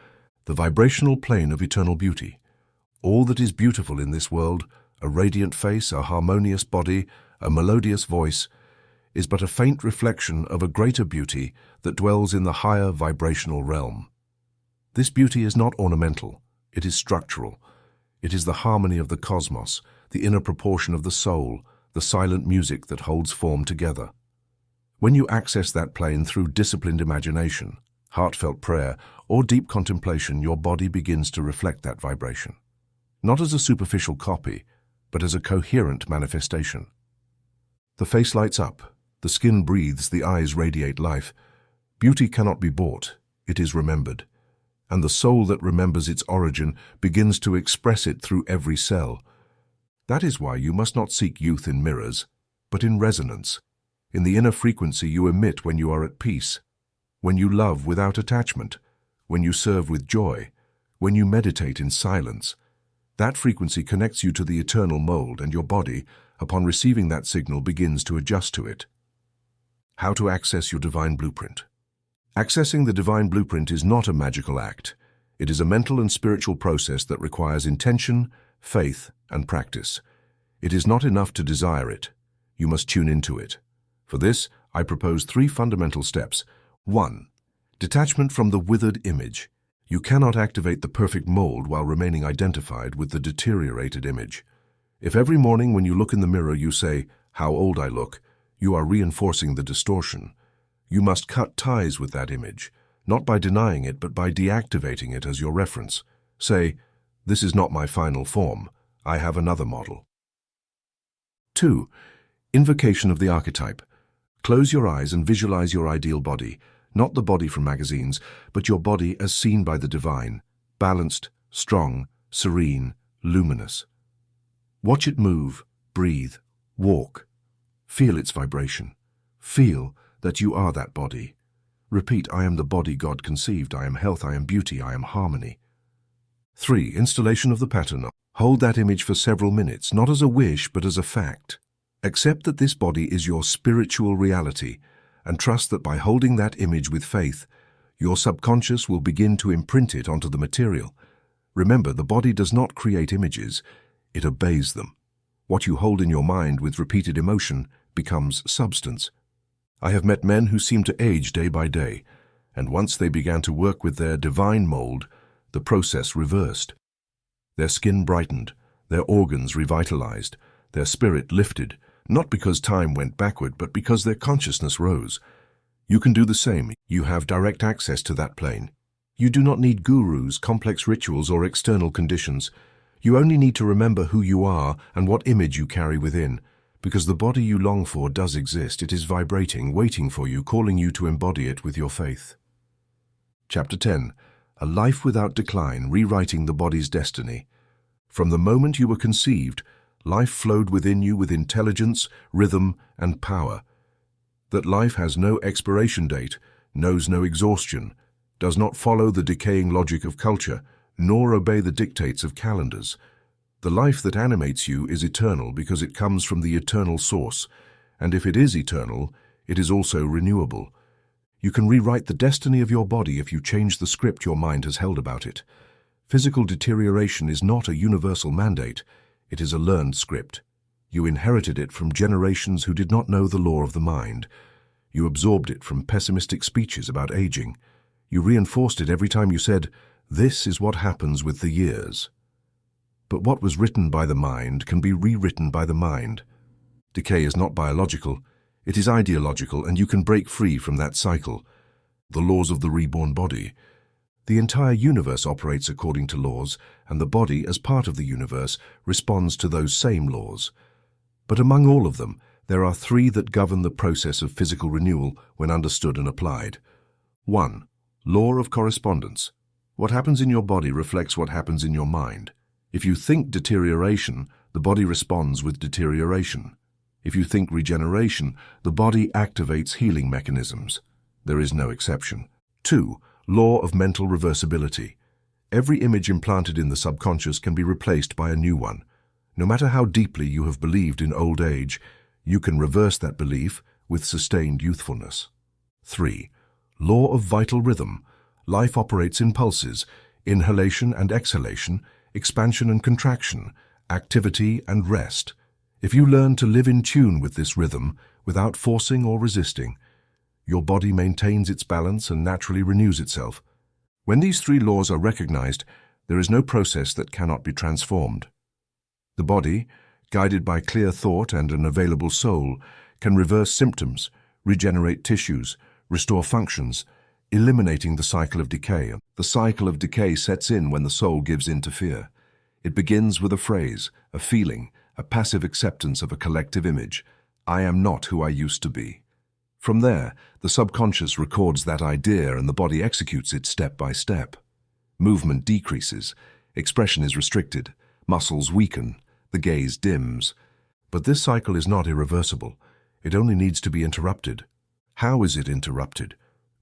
the vibrational plane of eternal beauty. All that is beautiful in this world, a radiant face, a harmonious body, a melodious voice, is but a faint reflection of a greater beauty that dwells in the higher vibrational realm. This beauty is not ornamental, it is structural. It is the harmony of the cosmos, the inner proportion of the soul, the silent music that holds form together. When you access that plane through disciplined imagination, heartfelt prayer, or deep contemplation, your body begins to reflect that vibration. Not as a superficial copy, but as a coherent manifestation. The face lights up. The skin breathes, the eyes radiate life. Beauty cannot be bought, it is remembered. And the soul that remembers its origin begins to express it through every cell. That is why you must not seek youth in mirrors, but in resonance, in the inner frequency you emit when you are at peace, when you love without attachment, when you serve with joy, when you meditate in silence. That frequency connects you to the eternal mold, and your body, upon receiving that signal, begins to adjust to it. How to access your divine blueprint. Accessing the divine blueprint is not a magical act. It is a mental and spiritual process that requires intention, faith, and practice. It is not enough to desire it. You must tune into it. For this, I propose 3 fundamental steps. 1. Detachment from the withered image. You cannot activate the perfect mold while remaining identified with the deteriorated image. If every morning when you look in the mirror you say, "How old I look," you are reinforcing the distortion. You must cut ties with that image, not by denying it, but by deactivating it as your reference. Say, "This is not my final form. I have another model." 2. Invocation of the archetype. Close your eyes and visualize your ideal body, not the body from magazines, but your body as seen by the divine, balanced, strong, serene, luminous. Watch it move, breathe, walk. Feel its vibration. Feel that you are that body. Repeat, "I am the body God conceived. I am health, I am beauty, I am harmony." 3. Installation of the pattern. Hold that image for several minutes, not as a wish, but as a fact. Accept that this body is your spiritual reality, and trust that by holding that image with faith, your subconscious will begin to imprint it onto the material. Remember, the body does not create images, it obeys them. What you hold in your mind with repeated emotion becomes substance. I have met men who seemed to age day by day, and once they began to work with their divine mold, the process reversed. Their skin brightened, their organs revitalized, their spirit lifted, not because time went backward, but because their consciousness rose. You can do the same. You have direct access to that plane. You do not need gurus, complex rituals, or external conditions. You only need to remember who you are and what image you carry within, because the body you long for does exist. It is vibrating, waiting for you, calling you to embody it with your faith. Chapter 10. A life without decline, rewriting the body's destiny. From the moment you were conceived, life flowed within you with intelligence, rhythm, and power. That life has no expiration date, knows no exhaustion, does not follow the decaying logic of culture, nor obey the dictates of calendars. The life that animates you is eternal because it comes from the eternal source, and if it is eternal, it is also renewable. You can rewrite the destiny of your body if you change the script your mind has held about it. Physical deterioration is not a universal mandate, it is a learned script. You inherited it from generations who did not know the law of the mind. You absorbed it from pessimistic speeches about aging. You reinforced it every time you said, "This is what happens with the years." But what was written by the mind can be rewritten by the mind. Decay is not biological, it is ideological, and you can break free from that cycle. The laws of the reborn body. The entire universe operates according to laws, and the body, as part of the universe, responds to those same laws. But among all of them, there are three that govern the process of physical renewal when understood and applied. 1. Law of correspondence. What happens in your body reflects what happens in your mind. If you think deterioration, the body responds with deterioration. If you think regeneration, the body activates healing mechanisms. There is no exception. 2. Law of mental reversibility. Every image implanted in the subconscious can be replaced by a new one. No matter how deeply you have believed in old age, you can reverse that belief with sustained youthfulness. 3. Law of vital rhythm. Life operates in pulses, inhalation and exhalation, expansion and contraction, activity and rest. If you learn to live in tune with this rhythm, without forcing or resisting, your body maintains its balance and naturally renews itself. When these three laws are recognized, there is no process that cannot be transformed. The body, guided by clear thought and an available soul, can reverse symptoms, regenerate tissues, restore functions, eliminating the cycle of decay. The cycle of decay sets in when the soul gives in to fear. It begins with a phrase, a feeling, a passive acceptance of a collective image. I am not who I used to be. From there, the subconscious records that idea and the body executes it step by step. Movement decreases, expression is restricted, muscles weaken, the gaze dims. But this cycle is not irreversible. It only needs to be interrupted. How is it interrupted?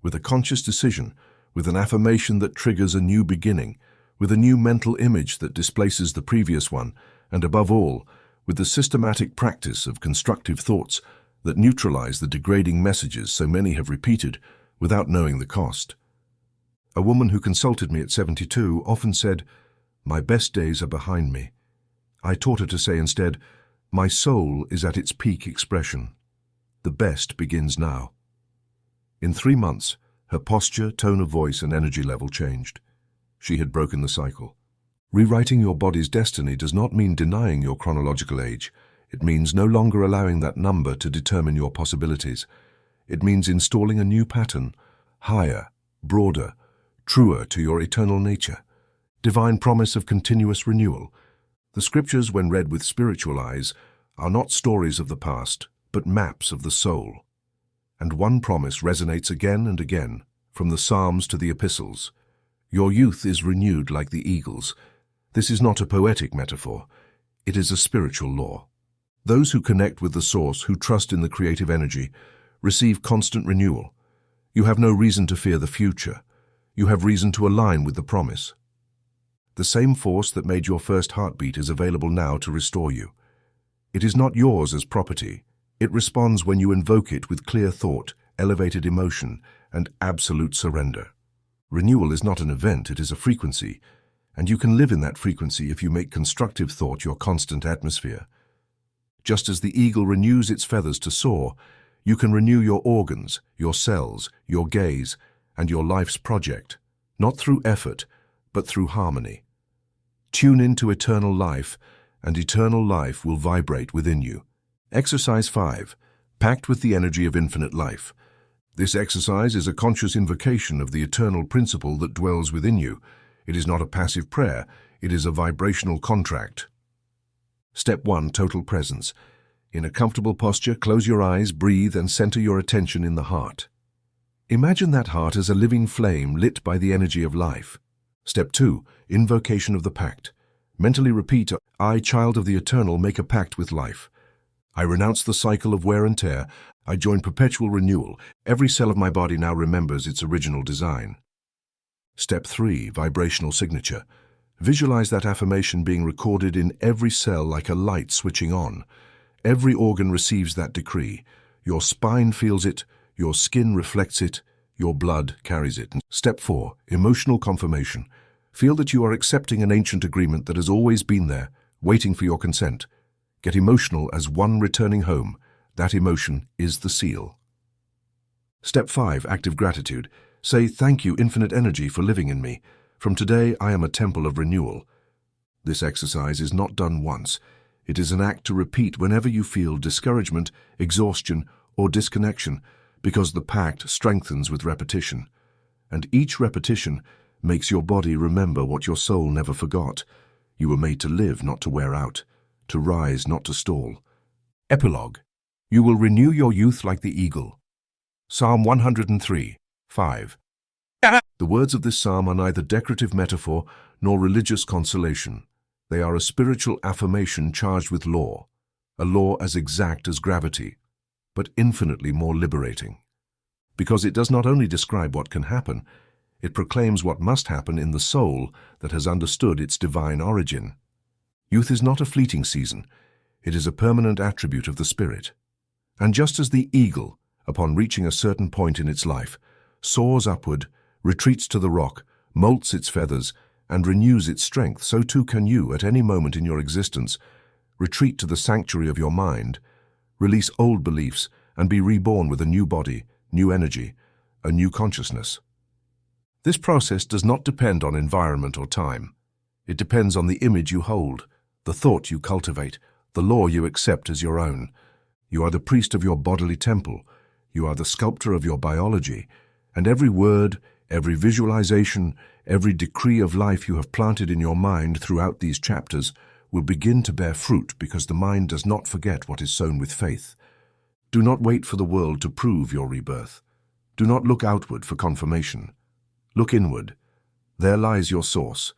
With a conscious decision, with an affirmation that triggers a new beginning, with a new mental image that displaces the previous one, and above all, with the systematic practice of constructive thoughts that neutralize the degrading messages so many have repeated without knowing the cost. A woman who consulted me at 72 often said, "My best days are behind me." I taught her to say instead, "My soul is at its peak expression. The best begins now." In 3 months, her posture, tone of voice, and energy level changed. She had broken the cycle. Rewriting your body's destiny does not mean denying your chronological age. It means no longer allowing that number to determine your possibilities. It means installing a new pattern, higher, broader, truer to your eternal nature. Divine promise of continuous renewal. The scriptures, when read with spiritual eyes, are not stories of the past, but maps of the soul. And one promise resonates again and again, from the Psalms to the Epistles. Your youth is renewed like the eagles. This is not a poetic metaphor. It is a spiritual law. Those who connect with the source, who trust in the creative energy, receive constant renewal. You have no reason to fear the future. You have reason to align with the promise. The same force that made your first heartbeat is available now to restore you. It is not yours as property. It responds when you invoke it with clear thought, elevated emotion, and absolute surrender. Renewal is not an event, it is a frequency, and you can live in that frequency if you make constructive thought your constant atmosphere. Just as the eagle renews its feathers to soar, you can renew your organs, your cells, your gaze, and your life's project, not through effort, but through harmony. Tune into eternal life, and eternal life will vibrate within you. Exercise 5. Packed with the energy of infinite life. This exercise is a conscious invocation of the eternal principle that dwells within you. It is not a passive prayer, it is a vibrational contract. Step 1. Total presence. In a comfortable posture, close your eyes, breathe, and center your attention in the heart. Imagine that heart as a living flame lit by the energy of life. Step 2. Invocation of the pact. Mentally repeat, I, child of the eternal, make a pact with life. I renounce the cycle of wear and tear. I join perpetual renewal. Every cell of my body now remembers its original design. Step 3. Vibrational signature. Visualize that affirmation being recorded in every cell like a light switching on. Every organ receives that decree. Your spine feels it, your skin reflects it, your blood carries it. Step 4. Emotional confirmation. Feel that you are accepting an ancient agreement that has always been there, waiting for your consent. Get emotional as one returning home. That emotion is the seal. Step 5. Active gratitude. Say, thank you, infinite energy, for living in me. From today, I am a temple of renewal. This exercise is not done once. It is an act to repeat whenever you feel discouragement, exhaustion, or disconnection, because the pact strengthens with repetition. And each repetition makes your body remember what your soul never forgot. You were made to live, not to wear out, to rise, not to stall. Epilogue. You will renew your youth like the eagle. Psalm 103, 5. The words of this psalm are neither decorative metaphor nor religious consolation. They are a spiritual affirmation charged with law, a law as exact as gravity, but infinitely more liberating. Because it does not only describe what can happen, it proclaims what must happen in the soul that has understood its divine origin. Youth is not a fleeting season. It is a permanent attribute of the spirit. And just as the eagle, upon reaching a certain point in its life, soars upward, retreats to the rock, molts its feathers, and renews its strength, so too can you, at any moment in your existence, retreat to the sanctuary of your mind, release old beliefs, and be reborn with a new body, new energy, a new consciousness. This process does not depend on environment or time. It depends on the image you hold, the thought you cultivate, the law you accept as your own. You are the priest of your bodily temple. You are the sculptor of your biology. And every word, every visualization, every decree of life you have planted in your mind throughout these chapters will begin to bear fruit because the mind does not forget what is sown with faith. Do not wait for the world to prove your rebirth. Do not look outward for confirmation. Look inward. There lies your source.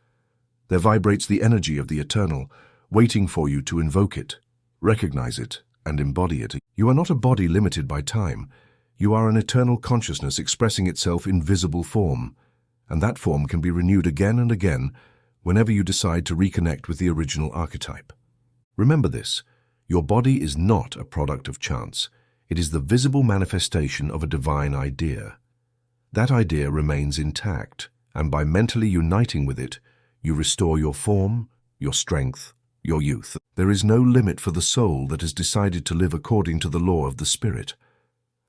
There vibrates the energy of the eternal, waiting for you to invoke it, recognize it, and embody it. You are not a body limited by time. You are an eternal consciousness expressing itself in visible form, and that form can be renewed again and again whenever you decide to reconnect with the original archetype. Remember this, your body is not a product of chance. It is the visible manifestation of a divine idea. That idea remains intact, and by mentally uniting with it, you restore your form, your strength, your youth. There is no limit for the soul that has decided to live according to the law of the Spirit.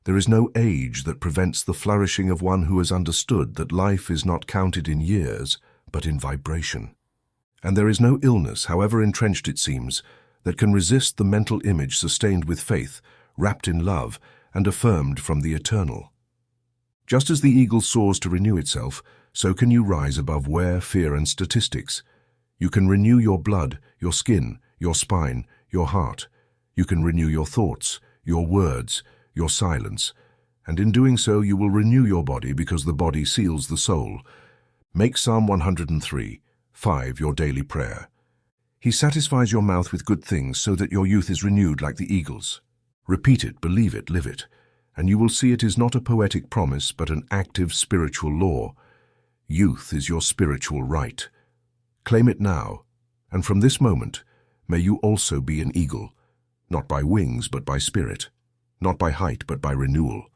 There is no age that prevents the flourishing of one who has understood that life is not counted in years, but in vibration. And there is no illness, however entrenched it seems, that can resist the mental image sustained with faith, wrapped in love, and affirmed from the eternal. Just as the eagle soars to renew itself, so can you rise above wear, fear, and statistics. You can renew your blood, your skin, your spine, your heart. You can renew your thoughts, your words, your silence, and in doing so you will renew your body because the body seals the soul. Make Psalm 103, 5 your daily prayer. He satisfies your mouth with good things so that your youth is renewed like the eagle's. Repeat it, believe it, live it, and you will see it is not a poetic promise but an active spiritual law. Youth is your spiritual right. Claim it now, and from this moment may you also be an eagle, not by wings but by spirit, not by height but by renewal.